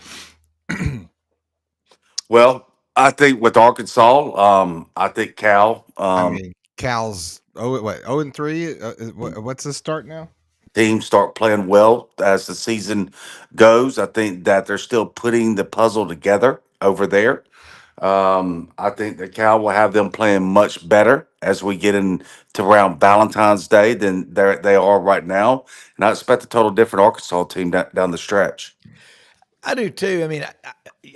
D: Well, I think with Arkansas, I think Cal.
B: I mean, Cal's what 0-3. What's the start now?
D: Teams start playing well as the season goes. I think that they're still putting the puzzle together over there. I think that Cal will have them playing much better as we get into around Valentine's Day than they are right now. And I expect a total different Arkansas team down the stretch.
A: I do too. I mean,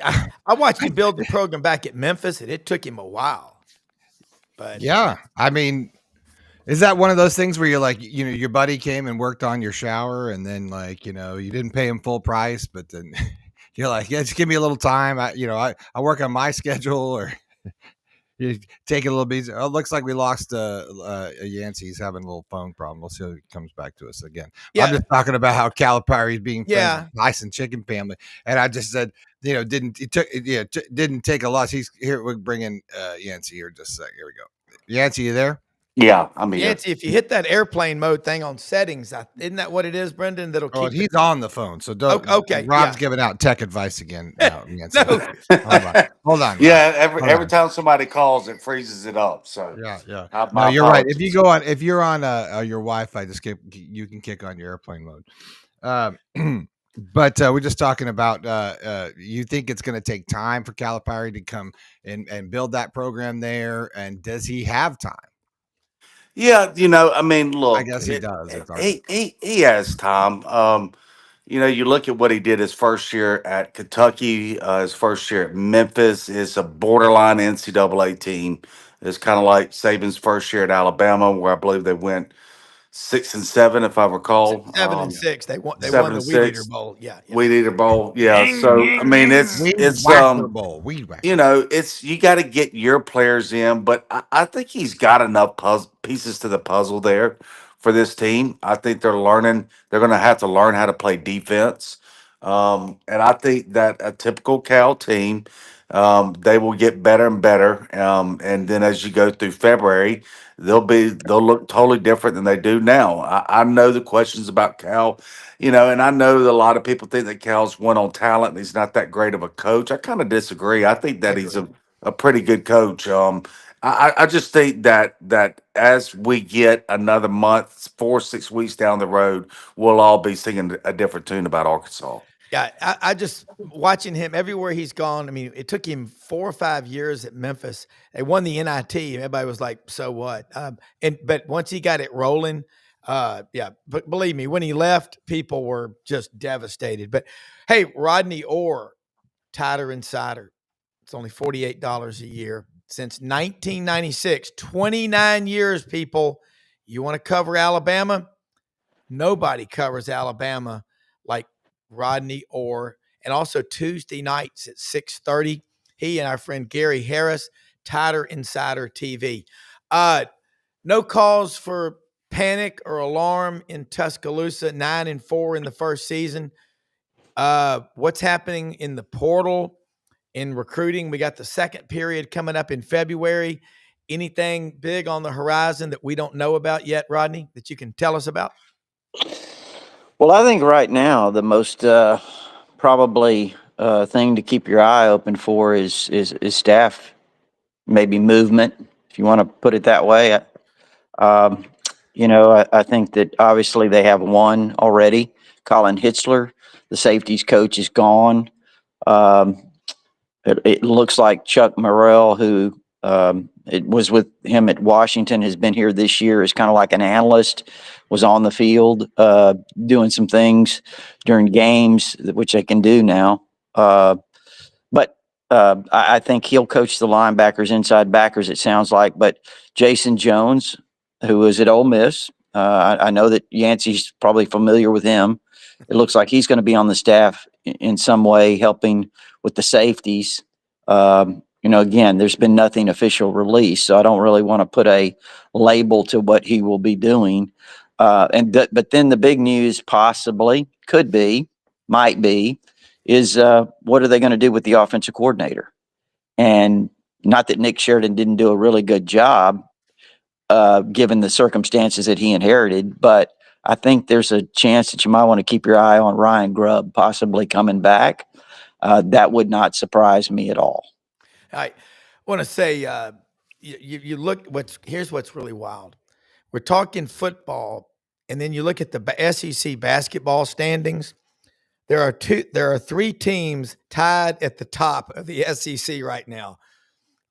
A: I watched him build the program back at Memphis, and it took him a while. But
B: Yeah, I mean, is that one of those things where you're like, your buddy came and worked on your shower, and then you didn't pay him full price, but then you're like, yeah, just give me a little time. I work on my schedule, or you take it a little bit. Oh, it looks like we lost Yancey. He's having a little phone problem. We'll see if he comes back to us again.
A: Yeah.
B: I'm just talking about how Calipari is being friends
A: Yeah.
B: with Tyson Chicken Family, and I just said, didn't take a loss. He's here. We'll bring in Yancey here just a sec. Here we go. Yancey, you there?
D: Yeah, I mean,
A: Yancey, if you hit that airplane mode thing on settings, isn't that what it is, Brendan? That'll
B: Oh,
A: keep.
B: he's on the phone, so don't.
A: Okay,
B: Rob's
A: yeah.
B: giving out tech advice again. Now, Yancey.
A: No.
B: Hold on. Rob.
D: yeah.
B: Hold
D: Every
B: on.
D: time somebody calls, it freezes it up. So
B: Yeah.
D: my
B: No, you're right. If
D: apologies.
B: you're on your Wi-Fi, you can kick on your airplane mode. But we're just talking about you think it's going to take time for Calipari to come and build that program there, and does he have time?
D: Yeah, I mean, look,
B: I guess he does.
D: he has time. You look at what he did his first year at Kentucky, his first year at Memphis is a borderline NCAA team. It's kind of like Saban's first year at Alabama, where I believe they went 6-7, if I recall.
A: 7-6. They won. They won
D: Seven
A: the
D: and
A: Weed Eater
D: six.
A: Bowl. Yeah.
D: Weed Eater Bowl. Yeah. So I mean, it's
B: Weed Whacker.
D: it's you got to get your players in, but I think he's got enough pieces to the puzzle there for this team. I think they're learning. They're going to have to learn how to play defense. And I think that a typical Cal team, they will get better and better. And then as you go through February, they'll look totally different than they do now. I know the questions about Cal, and I know that a lot of people think that Cal's won on talent and he's not that great of a coach. I kind of disagree. I think
A: I
D: that he's
A: agree.
D: a pretty good coach. I just think that as we get another month, 4 6 weeks down the road, we'll all be singing a different tune about Arkansas.
A: Yeah, I just watching him everywhere he's gone. I mean, it took him 4 or 5 years at Memphis. They won the NIT. Everybody was like, "So what?" But once he got it rolling, yeah. But believe me, when he left, people were just devastated. But hey, Rodney Orr, Tighter Insider. It's only $48 a year since 1996. 29 years, people. You want to cover Alabama? Nobody covers Alabama like Rodney Orr. And also Tuesday nights at 6:30, he and our friend Gary Harris, Tighter Insider TV. No cause for panic or alarm in Tuscaloosa. 9-4 in the first season. What's happening in the portal in recruiting? We got the second period coming up in February. Anything big on the horizon that we don't know about yet, Rodney, that you can tell us about?
E: Well, I think right now the most probably thing to keep your eye open for is staff, maybe movement, if you want to put it that way. Um, I think that obviously they have one already, Colin Hitzler, the safeties coach, is gone. Um, it looks like Chuck Morrell, who it was with him at Washington, has been here this year as kind of like an analyst, was on the field doing some things during games, which they can do now. But I think he'll coach the linebackers, inside backers, it sounds like. But Jason Jones, who was at Ole Miss, I know that Yancey's probably familiar with him. It looks like he's going to be on the staff in some way, helping with the safeties. Again, there's been nothing official released, so I don't really want to put a label to what he will be doing. But then the big news possibly could be, might be, is what are they going to do with the offensive coordinator? And not that Nick Sheridan didn't do a really good job, given the circumstances that he inherited, but I think there's a chance that you might want to keep your eye on Ryan Grubb possibly coming back. That would not surprise me at all.
A: I want to say, you look. Here's what's really wild. We're talking football, and then you look at the SEC basketball standings. There are three teams tied at the top of the SEC right now: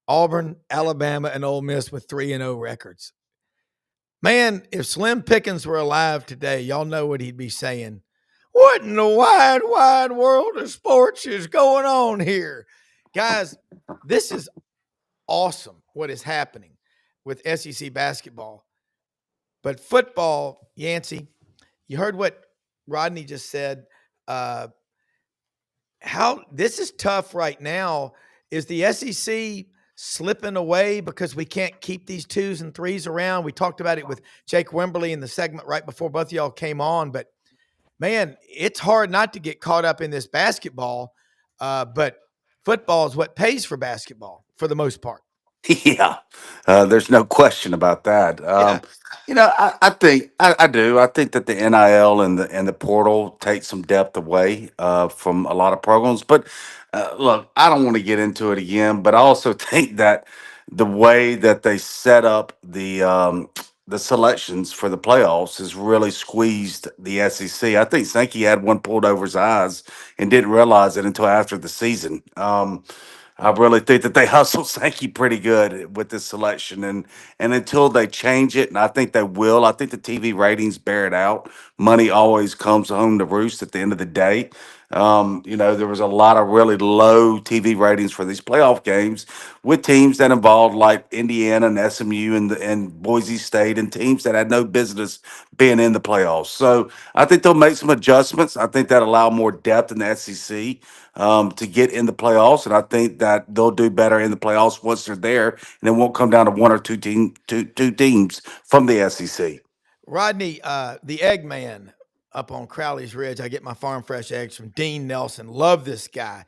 A: Auburn, Alabama, and Ole Miss with 3-0 records. Man, if Slim Pickens were alive today, y'all know what he'd be saying. What in the wide, wide world of sports is going on here? Guys, this is awesome what is happening with SEC basketball. But football, Yancey, you heard what Rodney just said. How this is tough right now. Is the SEC slipping away because we can't keep these 2s and 3s around? We talked about it with Jake Wimberly in the segment right before both of y'all came on, but man, it's hard not to get caught up in this basketball. But football is what pays for basketball for the most part.
D: Yeah, there's no question about that.
A: Yeah.
D: I think I do. I think that the NIL and the portal takes some depth away from a lot of programs. But look, I don't want to get into it again. But I also think that the way that they set up the selections for the playoffs has really squeezed the SEC. I think Sankey had one pulled over his eyes and didn't realize it until after the season. I really think that they hustled Sankey pretty good with this selection, and until they change it, and I think they will. I think the TV ratings bear it out. Money always comes home to roost at the end of the day. There was a lot of really low TV ratings for these playoff games with teams that involved like Indiana and SMU and Boise State and teams that had no business being in the playoffs. So I think they'll make some adjustments. I think that allow more depth in the SEC to get in the playoffs, and I think that they'll do better in the playoffs once they're there, and it won't come down to one or two teams from the SEC.
A: Rodney, the Eggman, up on Crowley's Ridge. I get my farm fresh eggs from Dean Nelson. Love this guy.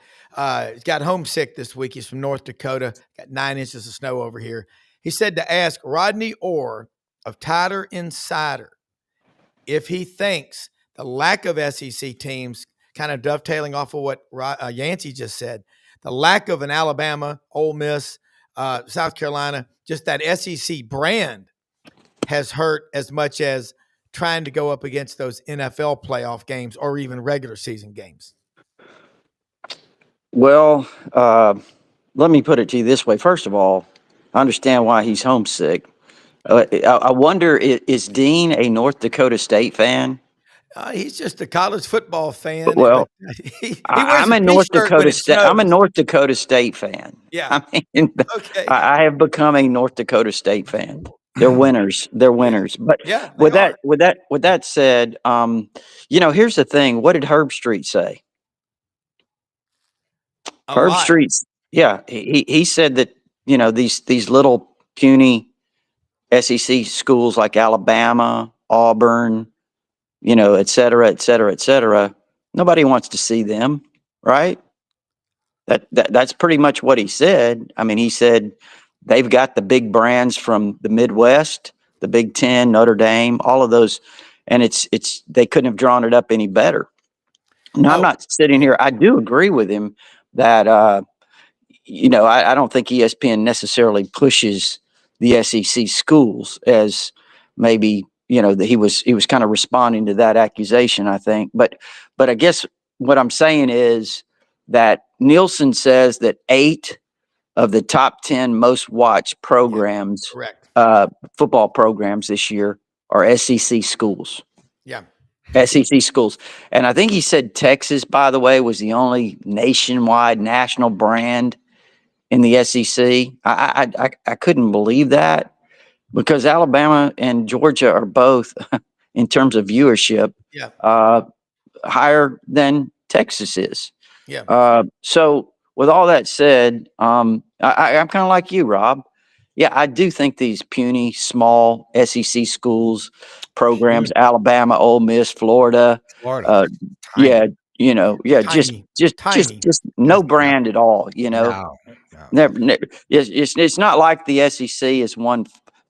A: He's got homesick this week. He's from North Dakota. Got 9 inches of snow over here. He said to ask Rodney Orr of Tider Insider if he thinks the lack of SEC teams, kind of dovetailing off of what Yancey just said, the lack of an Alabama, Ole Miss, South Carolina, just that SEC brand has hurt as much as trying to go up against those NFL playoff games or even regular season games.
E: Well, let me put it to you this way. First of all, I understand why he's homesick. I wonder, is Dean a North Dakota State fan?
A: He's just a college football fan.
E: Well,
A: I'm
E: a North Dakota State. I'm a North Dakota State fan.
A: Yeah.
E: I mean,
A: Okay.
E: I have become a North Dakota State fan. They're winners. They're winners. But
A: yeah,
E: with that said, here's the thing. What did Herb Street say? Herb Street, yeah, he said that these little puny SEC schools like Alabama, Auburn, et cetera, et cetera, et cetera. Nobody wants to see them, right? That's pretty much what he said. I mean, he said they've got the big brands from the Midwest, the Big Ten, Notre Dame, all of those, and it's they couldn't have drawn it up any better. Now, I'm not sitting here. I do agree with him that I don't think ESPN necessarily pushes the SEC schools as maybe that he was kind of responding to that accusation, I think. But I guess what I'm saying is that Nielsen says that 8 of the top 10 most watched programs,
A: correct,
E: football programs this year are SEC schools.
A: Yeah.
E: SEC schools. And I think he said Texas, by the way, was the only nationwide national brand in the SEC. I couldn't believe that, because Alabama and Georgia are both, in terms of viewership, higher than Texas is.
A: Yeah.
E: So with all that said, I'm kind of like you, Rob. Yeah, I do think these puny, small SEC schools, programs, Alabama, Ole Miss, Florida,
B: Tiny.
E: just no brand at all.
B: No.
E: Never, it's not like the SEC has won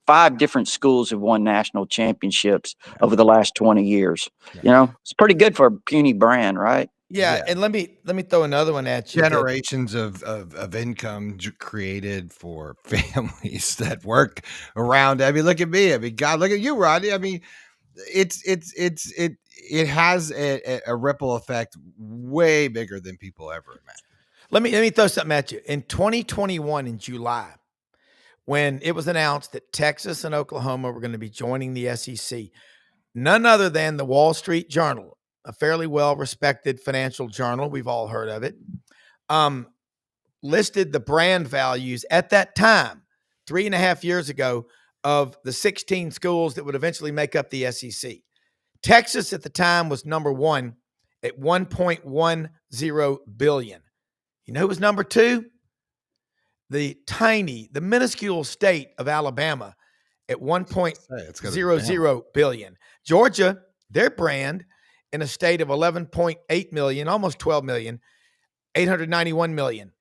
E: 5 different schools have won national championships over the last 20 years. It's pretty good for a puny brand, right?
A: Yeah, and let me throw another one at you.
B: Generations of income created for families that work around. I mean, look at me. I mean, God, look at you, Rodney. I mean, it has a ripple effect way bigger than people ever imagined.
A: Let me throw something at you. In 2021, in July, when it was announced that Texas and Oklahoma were going to be joining the SEC, none other than the Wall Street Journal, a fairly well-respected financial journal, we've all heard of it, listed the brand values at that time, 3.5 years ago, of the 16 schools that would eventually make up the SEC. Texas at the time was number 1 at $1.10 billion. You know who was number 2? The minuscule state of Alabama at $1.00 billion. Georgia, their brand, in a state of 11.8 million, almost 12 million, 891 million.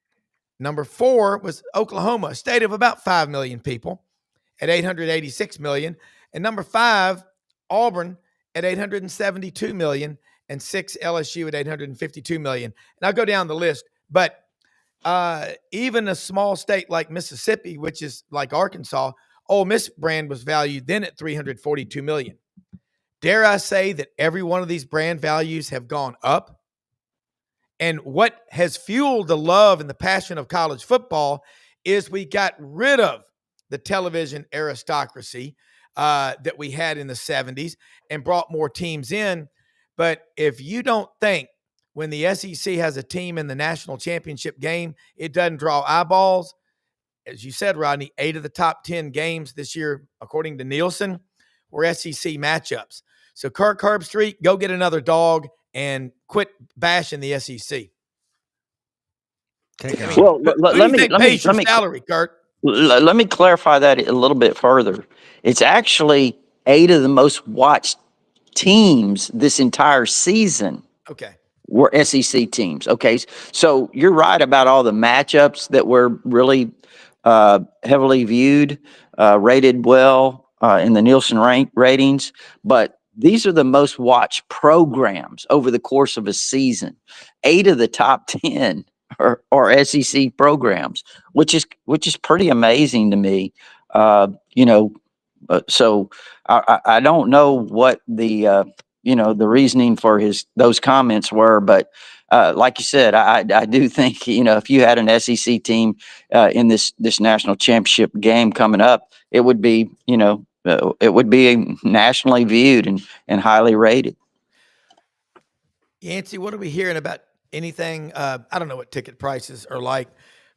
A: Number 4 was Oklahoma, a state of about 5 million people at 886 million. And number 5, Auburn at 872 million, and 6, LSU at 852 million. And I'll go down the list, but even a small state like Mississippi, which is like Arkansas, Ole Miss brand was valued then at 342 million. Dare I say that every one of these brand values have gone up? And what has fueled the love and the passion of college football is we got rid of the television aristocracy that we had in the 70s and brought more teams in. But if you don't think when the SEC has a team in the national championship game, it doesn't draw eyeballs, as you said, Rodney, 8 of the top 10 games this year, according to Nielsen, were SEC matchups. So Kirk Herbstreit, go get another dog and quit bashing the SEC.
E: Well, let me
A: salary, Kurt.
E: Let me clarify that a little bit further. It's actually 8 of the most watched teams this entire season
A: Okay.
E: were SEC teams. Okay, so you're right about all the matchups that were really heavily viewed, rated well in the Nielsen ratings, but these are the most watched programs over the course of a season. 8 of the top 10 are SEC programs, which is pretty amazing to me. You know, so I don't know what the the reasoning for those comments were, but like you said, I do think if you had an SEC team in this national championship game coming up, it would be it would be nationally viewed and highly rated.
A: Yancey, what are we hearing about anything? I don't know what ticket prices are like,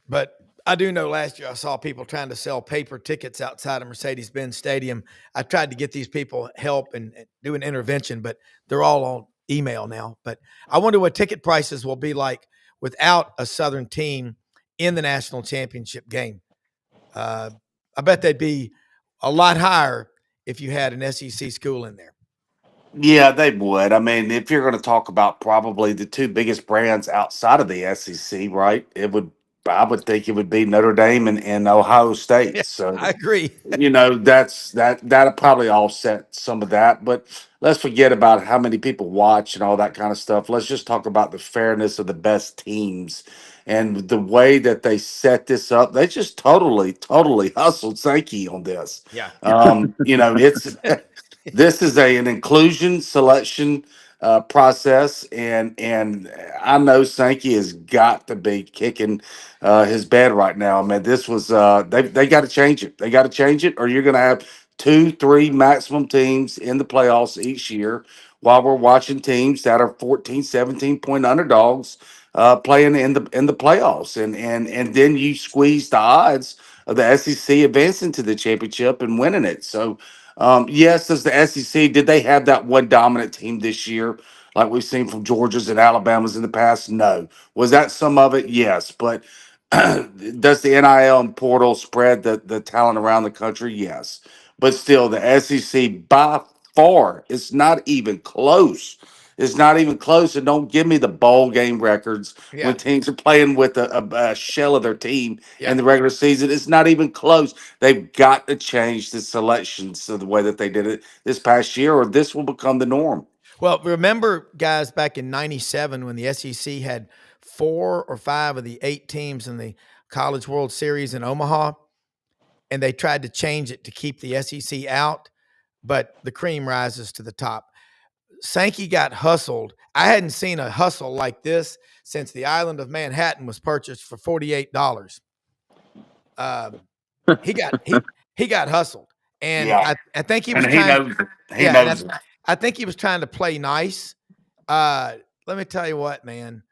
A: but I do know last year I saw people trying to sell paper tickets outside of Mercedes-Benz Stadium. I tried to get these people help and do an intervention, but they're all on email now. But I wonder what ticket prices will be like without a Southern team in the national championship game. I bet they'd be a lot higher if you had an SEC school in there.
D: Yeah, they would. I mean, if you're going to talk about probably the two biggest brands outside of the SEC, right? I would think it would be Notre Dame and Ohio State. So,
A: I agree.
D: that'll probably offset some of that. But let's forget about how many people watch and all that kind of stuff. Let's just talk about the fairness of the best teams and the way that they set this up. They just totally hustled Sankey on this.
A: Yeah.
D: It's this is an inclusion selection process, and I know Sankey has got to be kicking his bed right now. Man, this was they got to change it. They got to change it, or you're going to have 2, 3 maximum teams in the playoffs each year, while we're watching teams that are 14, 17 point underdogs playing in the playoffs, and then you squeeze the odds of the SEC advancing to the championship and winning it. So. Yes, does the SEC, did they have that one dominant team this year, like we've seen from Georgia's and Alabama's in the past? No. Was that some of it? Yes. But does the NIL and portal spread the talent around the country? Yes. But still, the SEC by far is not even close. It's not even close. And don't give me the bowl game records
A: Yeah.
D: when teams are playing with a shell of their team
A: Yeah.
D: in the regular season. It's not even close. They've got to change the selections to the way that they did it this past year, or this will become the norm.
A: Well, remember, guys, back in '97 when the SEC had 4 or 5 of the 8 teams in the College World Series in Omaha, and they tried to change it to keep the SEC out, but the cream rises to the top. Sankey got hustled. I hadn't seen a hustle like this since the island of Manhattan was purchased for $48. He got hustled, and
D: Yeah.
A: I think he
D: And
A: was
D: he
A: trying.
D: knows it. He
A: Yeah, and
D: knows it.
A: I think he was trying to play nice. Let me tell you what, man.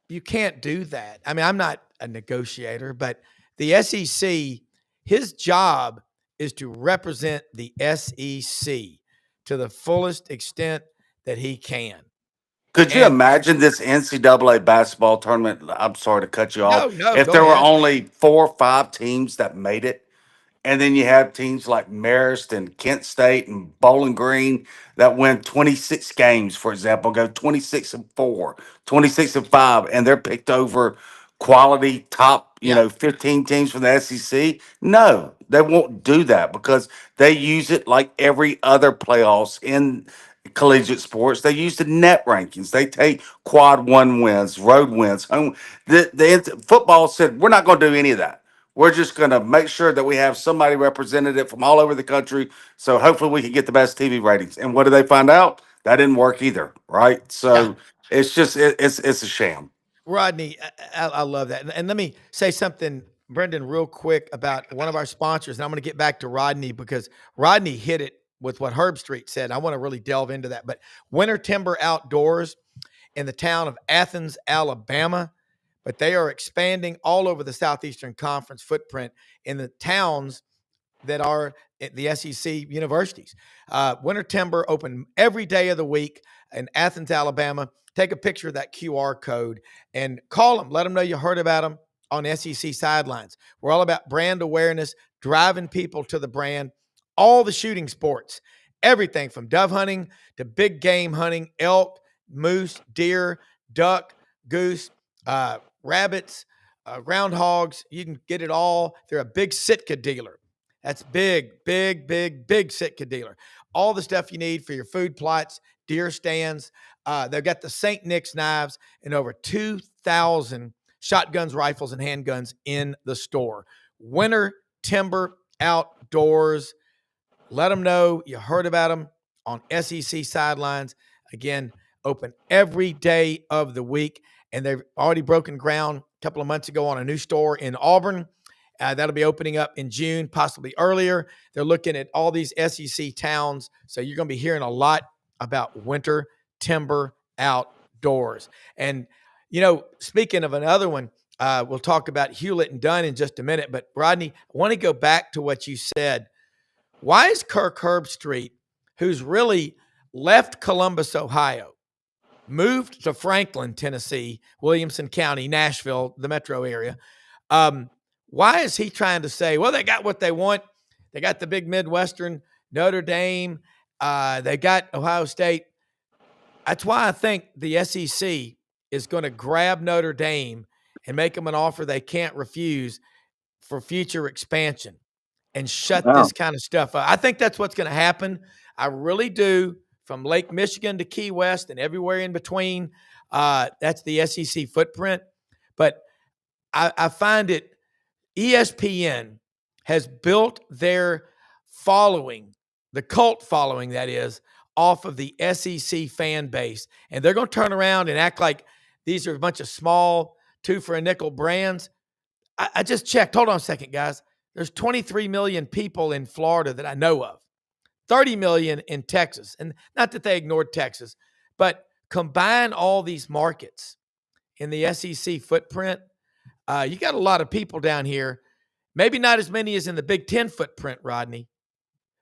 A: You can't do that. I mean, I'm not a negotiator, but the SEC, his job is to represent the SEC to the fullest extent that he can.
D: Could you
A: And
D: imagine this NCAA basketball tournament? I'm sorry to cut you off.
A: no,
D: If
A: go
D: there were
A: ahead.
D: only 4 or 5 teams that made it, and then you have teams like Marist and Kent State and Bowling Green that win 26 games, for example, go 26-4, 26-5, and they're picked over quality top,
A: Yeah,
D: 15 teams from the SEC. No, they won't do that because they use it like every other playoffs in collegiate sports. They use the net rankings. They take quad one wins, road wins, home. The football said we're not going to do any of that. We're just going to make sure that we have somebody representative from all over the country. So hopefully we can get the best TV ratings. And what did they find out? That didn't work either, right?
A: yeah.
D: So it's just it's a sham.
A: Rodney, I love that. And let me say something, Brendan, real quick about one of our sponsors. And I'm going to get back to Rodney because Rodney hit it with what Herb Street said. I want to really delve into that. But Winter Timber Outdoors in the town of Athens, Alabama, but they are expanding all over the Southeastern Conference footprint in the towns that are at the SEC universities. Winter Timber open every day of the week in Athens, Alabama. Take a picture of that QR code and call them. Let them know you heard about them on SEC sidelines. We're all about brand awareness, driving people to the brand, all the shooting sports. everything from dove hunting to big game hunting, elk, moose, deer, duck, goose, rabbits, groundhogs. You can get it all. They're a big Sitka dealer. That's big Sitka dealer. All the stuff you need for your food plots, deer stands. They've got the St. Nick's knives and over 2,000 shotguns, rifles, and handguns in the store. Winter Timber Outdoors. Let them know you heard about them on SEC Sidelines. Again, open every day of the week. And they've already broken ground a couple of months ago on a new store in Auburn. That'll be opening up in June, possibly earlier. They're looking at all these SEC towns. So you're going to be hearing a lot about Winter Timber Outdoors. And, speaking of another one, we'll talk about Hewlett and Dunn in just a minute. But, Rodney, I want to go back to what you said. Why is Kirk Herbstreit, who's really left Columbus, Ohio, moved to Franklin, Tennessee, Williamson County, Nashville, the metro area, why is he trying to say, well, they got what they want? They got the big Midwestern, Notre Dame, they got Ohio State. That's why I think the SEC is going to grab Notre Dame and make them an offer they can't refuse for future expansion and shut this kind of stuff up. I think that's what's going to happen. I really do. From Lake Michigan to Key West and everywhere in between, that's the SEC footprint. But I find it, ESPN has built their following, the cult following that is, off of the SEC fan base. And they're going to turn around and act like these are a bunch of small 2-for-a-nickel brands. I just checked. Hold on a second, guys. There's 23 million people in Florida that I know of, 30 million in Texas. And not that they ignored Texas, but combine all these markets in the SEC footprint. You got a lot of people down here, maybe not as many as in the Big Ten footprint, Rodney,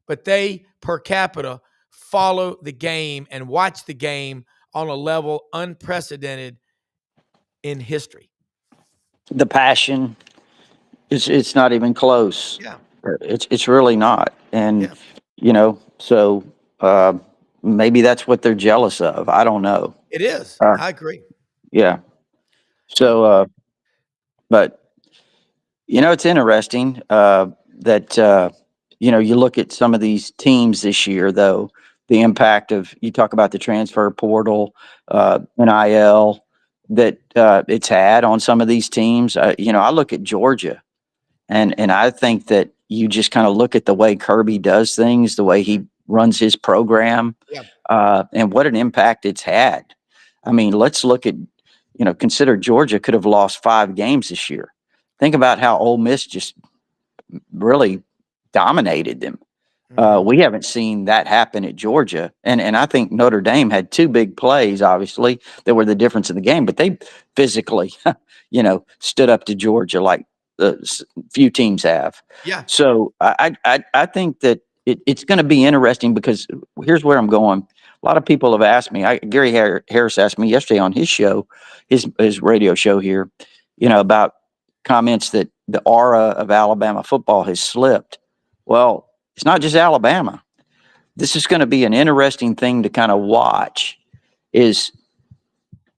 A: but they per capita follow the game and watch the game on a level unprecedented in history.
E: The passion, it's not even close.
A: Yeah.
E: It's really not. And,
A: Yeah.
E: So maybe that's what they're jealous of. I don't know.
A: It is. I agree.
E: Yeah. So, but, it's interesting that, you look at some of these teams this year, though, the impact of, you talk about the transfer portal, NIL, that it's had on some of these teams. I look at Georgia and I think that you just kind of look at the way Kirby does things, the way he runs his program, and what an impact it's had. I mean, let's look at, consider Georgia could have lost 5 games this year. Think about how Ole Miss just really dominated them. We haven't seen that happen at Georgia. And I think Notre Dame had 2 big plays, obviously, that were the difference in the game, but they physically, stood up to Georgia like few teams have.
A: Yeah.
E: So I think that it's going to be interesting because here's where I'm going. A lot of people have asked me, Gary Harris asked me yesterday on his show, his radio show here, about comments that the aura of Alabama football has slipped. Well, it's not just Alabama. This is going to be an interesting thing to kind of watch. Is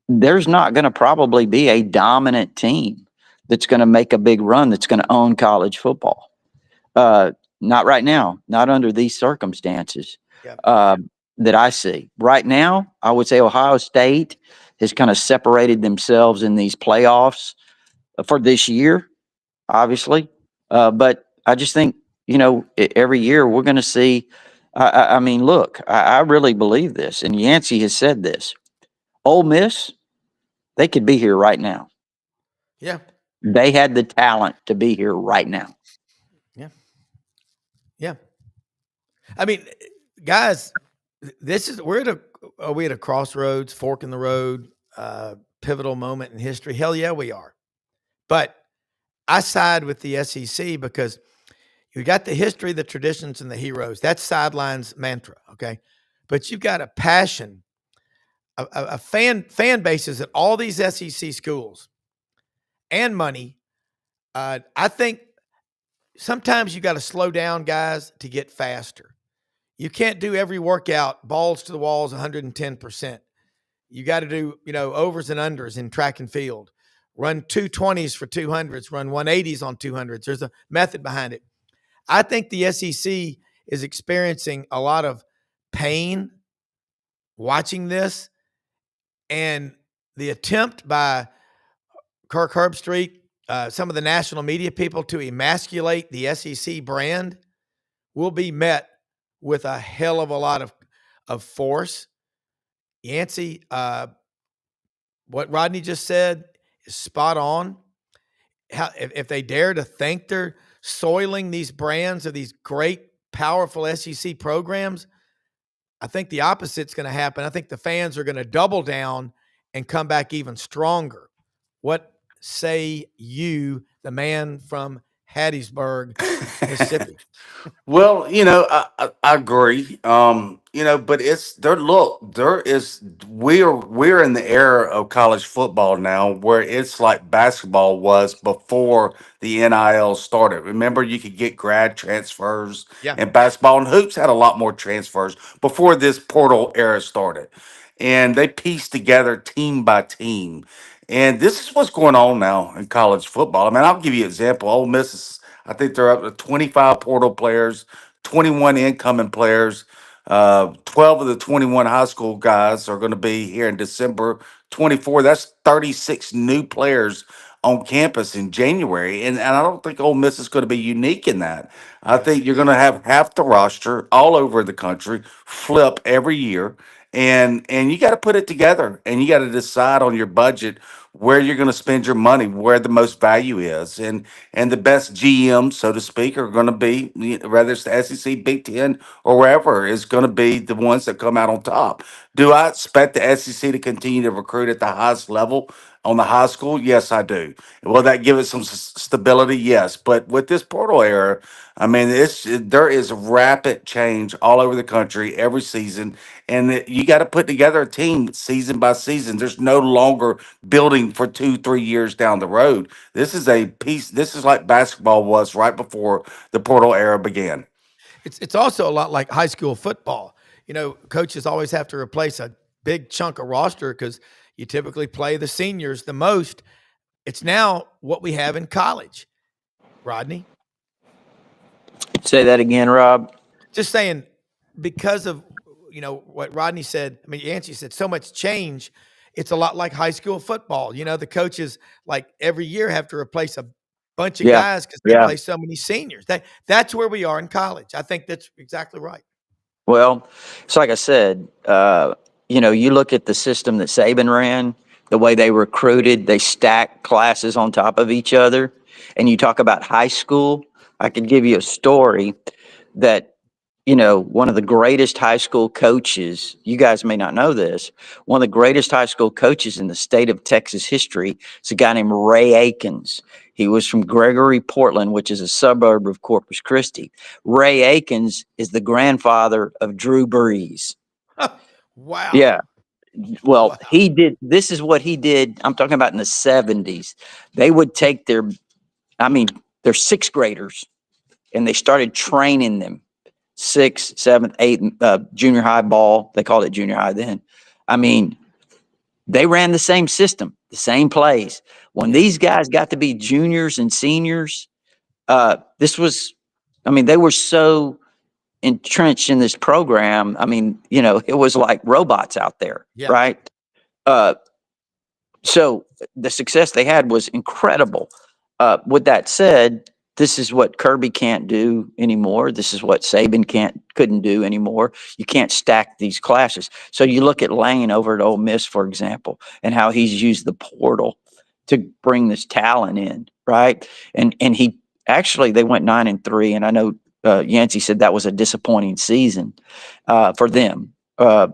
E: there's not going to probably be a dominant team that's going to make a big run that's going to own college football. Not right now, not under these circumstances that I see. Right now, I would say Ohio State has kind of separated themselves in these playoffs for this year, obviously. But I just think, every year we're going to see. I mean, look, I really believe this, and Yancey has said this. Ole Miss, they could be here right now.
A: Yeah.
E: They had the talent to be here right now.
A: Yeah. Yeah. I mean, guys, are we at a crossroads, fork in the road, pivotal moment in history? Hell yeah, we are. But I side with the SEC because you got the history, the traditions, and the heroes. That's Sideline's mantra, okay? But you've got a passion, a fan bases at all these SEC schools and money. I think sometimes you got to slow down, guys, to get faster. You can't do every workout balls to the walls 110%. You got to do, overs and unders in track and field. Run 220s for 200s, run 180s on 200s. There's a method behind it. I think the SEC is experiencing a lot of pain watching this, and the attempt by Kirk Herbstreit, some of the national media people to emasculate the SEC brand will be met with a hell of a lot of force. Yancey, what Rodney just said is spot on. If they dare to think they're soiling these brands of these great, powerful SEC programs, I think the opposite's going to happen. I think the fans are going to double down and come back even stronger. What say you, the man from Hattiesburg, Mississippi?
D: Well, I agree. But we're in the era of college football now where it's like basketball was before the NIL started. Remember, you could get grad transfers
A: Yeah.
D: and basketball and hoops had a lot more transfers before this portal era started. And they pieced together team by team. And this is what's going on now in college football. I mean, I'll give you an example. Ole Miss is, I think they're up to 25 portal players, 21 incoming players. 12 of the 21 high school guys are going to be here in December 24. That's 36 new players on campus in January. And I don't think Ole Miss is going to be unique in that. I think you're going to have half the roster all over the country flip every year. And you got to put it together and you got to decide on your budget where you're going to spend your money, where the most value is. And the best GMs, so to speak, are going to be, whether it's the SEC, Big Ten, or wherever, is going to be the ones that come out on top. Do I expect the SEC to continue to recruit at the highest level on the high school? Yes, I do. Will that give it some stability? Yes. But with this portal era, I mean, there is rapid change all over the country every season, and you got to put together a team season by season. There's no longer building for 2-3 years down the road. This is a piece. This is like basketball was right before the portal era began.
A: It's also a lot like high school football. Coaches always have to replace a big chunk of roster because you typically play the seniors the most. It's now what we have in college. Rodney?
E: Say that again, Rob.
A: Just saying, because of what Rodney said. I mean, Yancey said so much change. It's a lot like high school football. The coaches like every year have to replace a bunch of guys because they play so many seniors. That's where we are in college. I think that's exactly right.
E: Well, it's like I said, you look at the system that Saban ran, the way they recruited, they stacked classes on top of each other. And you talk about high school, I could give you a story that, one of the greatest high school coaches, you guys may not know this, one of the greatest high school coaches in the state of Texas history is a guy named Ray Akins. He was from Gregory, Portland, which is a suburb of Corpus Christi. Ray Akins is the grandfather of Drew Brees.
A: Wow.
E: Yeah. Well,
A: Wow.
E: he did. This is what he did. I'm talking about in the 70s. They would take their sixth graders and they started training them. 6th, 7th, 8th, junior high ball. They called it junior high then. They ran the same system, the same plays. When these guys got to be juniors and seniors, they were so entrenched in this program. It was like robots out there, right? So the success they had was incredible. With that said, this is what Kirby can't do anymore. This is what Saban couldn't do anymore. You can't stack these classes. So you look at Lane over at Ole Miss, for example, and how he's used the portal to bring this talent in, right? And they went 9-3, and I know Yancey said that was a disappointing season for them, or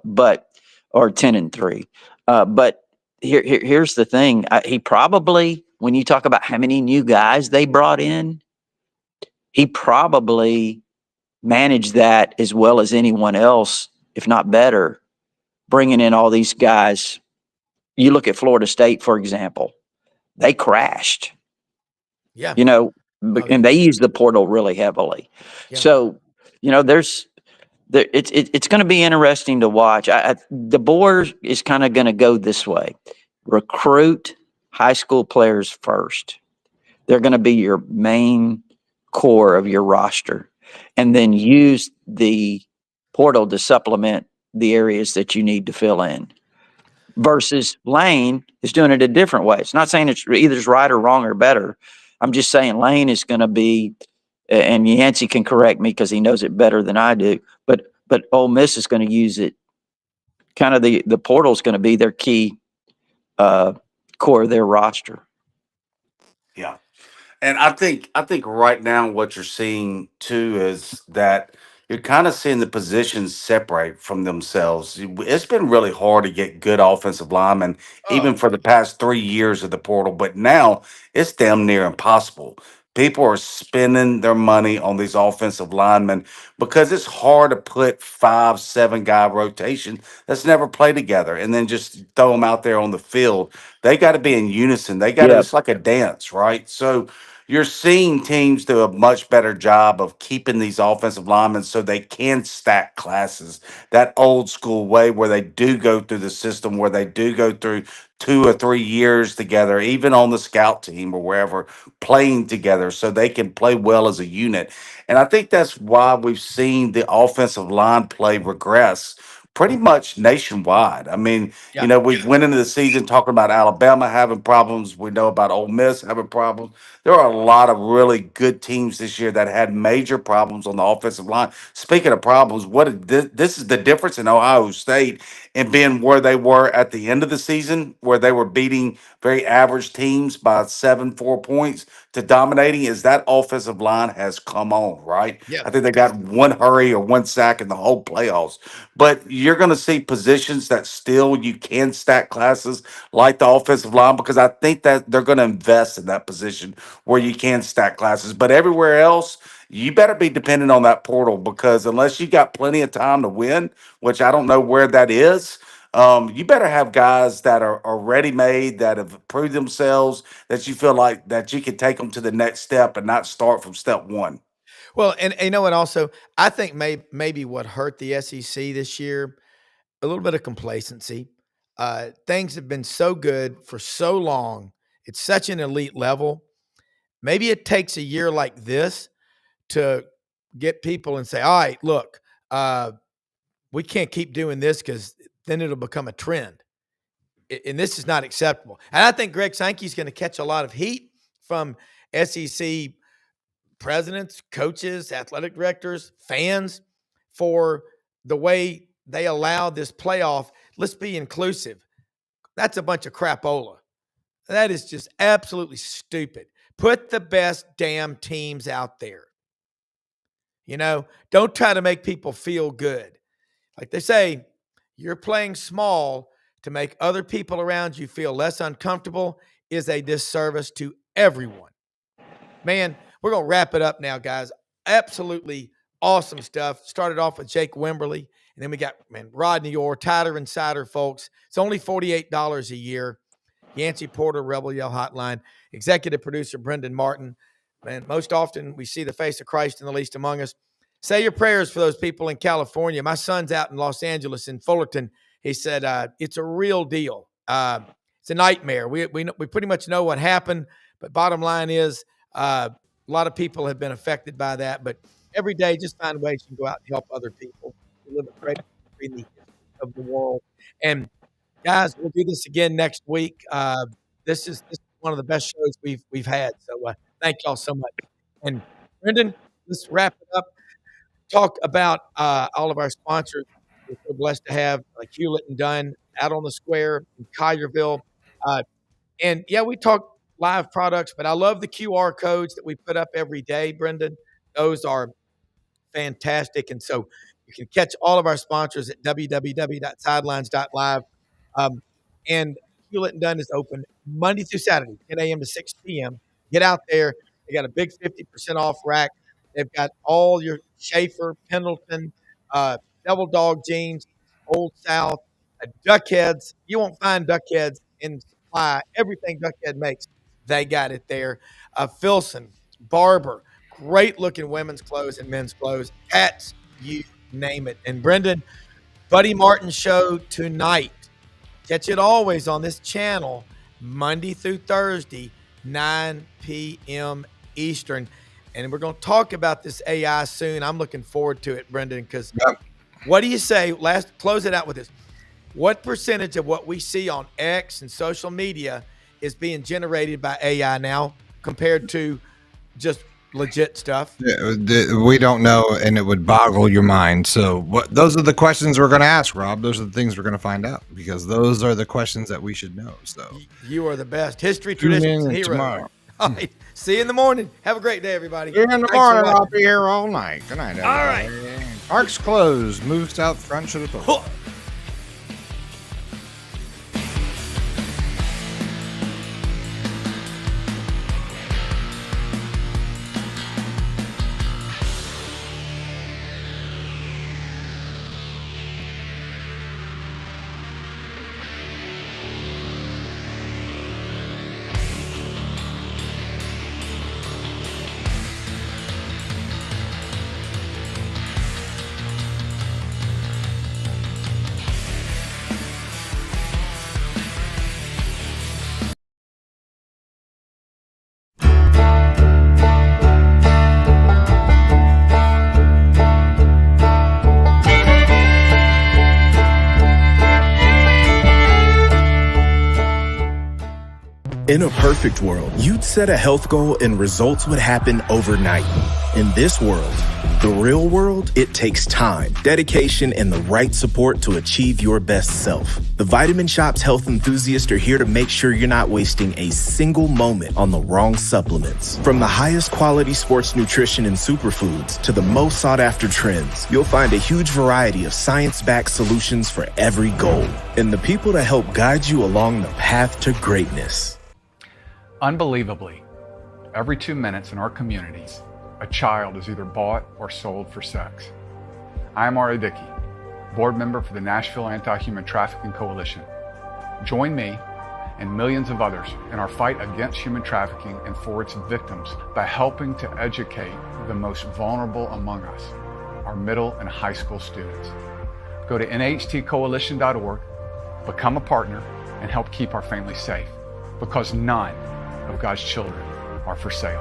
E: 10-3. But here's the thing: he probably, when you talk about how many new guys they brought in, he probably managed that as well as anyone else, if not better, bringing in all these guys. You look at Florida State, for example, they crashed.
A: Yeah.
E: And they use the portal really heavily.
A: Yeah.
E: So, it's going to be interesting to watch. The board is kind of going to go this way: recruit high school players first. They're going to be your main core of your roster, and then use the portal to supplement the areas that you need to fill in. Versus Lane is doing it a different way. It's not saying it's either right or wrong or better. I'm just saying Lane is going to be, and Yancey can correct me because he knows it better than I do. But Ole Miss is going to use it. Kind of the portal is going to be their key core of their roster.
D: Yeah. And I think right now what you're seeing too is that you're kind of seeing the positions separate from themselves. It's been really hard to get good offensive linemen, even
A: Oh,
D: for the past 3 years of the portal, but now it's damn near impossible. People are spending their money on these offensive linemen because it's hard to put 5, 7 guy rotation that's never played together and then just throw them out there on the field. They got to be in unison. They got to,
E: Yeah.
D: it's like a dance, right? So you're seeing teams do a much better job of keeping these offensive linemen so they can stack classes. That old school way where they do go through the system, where they do go through 2 or 3 years together, even on the scout team or wherever, playing together so they can play well as a unit. And I think that's why we've seen the offensive line play regress pretty much nationwide. I mean,
A: yeah.
D: we went into the season talking about Alabama having problems. We know about Ole Miss having problems. There are a lot of really good teams this year that had major problems on the offensive line. Speaking of problems, this is the difference in Ohio State and being where they were at the end of the season, where they were beating very average teams by 7, 4 points to dominating, is that offensive line has come on, right?
A: Yeah.
D: I think they got one hurry or one sack in the whole playoffs. But you're going to see positions that still you can stack classes like the offensive line because I think that they're going to invest in that position where you can stack classes. But everywhere else, you better be dependent on that portal because unless you got plenty of time to win, which I don't know where that is, you better have guys that are ready made, that have proved themselves, that you feel like that you can take them to the next step and not start from step one.
A: Well, and you know what? Also, I think maybe what hurt the SEC this year, a little bit of complacency. Things have been so good for so long. It's such an elite level. Maybe it takes a year like this to get people and say, all right, look, we can't keep doing this because then it'll become a trend. And this is not acceptable. And I think Greg Sankey's going to catch a lot of heat from SEC presidents, coaches, athletic directors, fans for the way they allow this playoff. Let's be inclusive. That's a bunch of crapola. That is just absolutely stupid. Put the best damn teams out there. Don't try to make people feel good. Like they say, you're playing small to make other people around you feel less uncomfortable is a disservice to everyone. Man, we're going to wrap it up now, guys. Absolutely awesome stuff. Started off with Jake Wimberly, and then we got, Rodney Orr, Tyler Insider, folks. It's only $48 a year. Yancey Porter, Rebel Yell Hotline. Executive producer, Brendan Martin. Man, most often we see the face of Christ in the least among us. Say your prayers for those people in California. My son's out in Los Angeles, in Fullerton. He said it's a real deal. It's a nightmare. We pretty much know what happened, but bottom line is a lot of people have been affected by that. But every day, just find ways you can go out and help other people. We live a great country in the history of the world. And guys, we'll do this again next week. This is one of the best shows we've had. So thank y'all so much. And Brendan, let's wrap it up. Talk about all of our sponsors. We're so blessed to have Hewlett and Dunn out on the square in Collierville. And yeah, we talk live products, but I love the QR codes that we put up every day, Brendan. Those are fantastic. And so you can catch all of our sponsors at www.sidelines.live. And Hewlett and Dunn is open Monday through Saturday, 10 a.m. to 6 p.m. Get out there. They got a big 50% off rack. They've got all your Schaefer, Pendleton, Devil Dog jeans, Old South, Duck Heads. You won't find Duck Heads in supply. Everything Duck Head makes, they got it there. Filson, Barber, great looking women's clothes and men's clothes. Hats, you name it. And Brendan, Buddy Martin show tonight. Catch it always on this channel, Monday through Thursday, 9 p.m. Eastern. And we're going to talk about this AI soon. I'm looking forward to it, Brendan, because what do you say? Close it out with this. What percentage of what we see on X and social media is being generated by AI now compared to just legit stuff?
B: We don't know, and it would boggle your mind. So those are the questions we're going to ask, Rob. Those are the things we're going to find out, because those are the questions that we should know. So
A: you are the best. History,
B: Tune
A: traditions,
B: in
A: and heroes.
B: tomorrow.
A: All right. See you in the morning. Have a great day, everybody.
B: See you in the
A: Thanks for
B: morning.
A: watching.
B: I'll be here all night. Good night,
A: All
B: everybody. Arcs closed. Move south front to the door.
F: In a perfect world, you'd set a health goal and results would happen overnight. In this world, the real world, it takes time, dedication, and the right support to achieve your best self. The Vitamin Shop's health enthusiasts are here to make sure you're not wasting a single moment on the wrong supplements. From the highest quality sports nutrition and superfoods to the most sought after trends, you'll find a huge variety of science-backed solutions for every goal. And the people to help guide you along the path to greatness.
G: Unbelievably, every 2 minutes in our communities, a child is either bought or sold for sex. I am Ari Dickey, board member for the Nashville Anti-Human Trafficking Coalition. Join me and millions of others in our fight against human trafficking and for its victims by helping to educate the most vulnerable among us, our middle and high school students. Go to nhtcoalition.org, become a partner, and help keep our families safe, because none of God's children are for sale.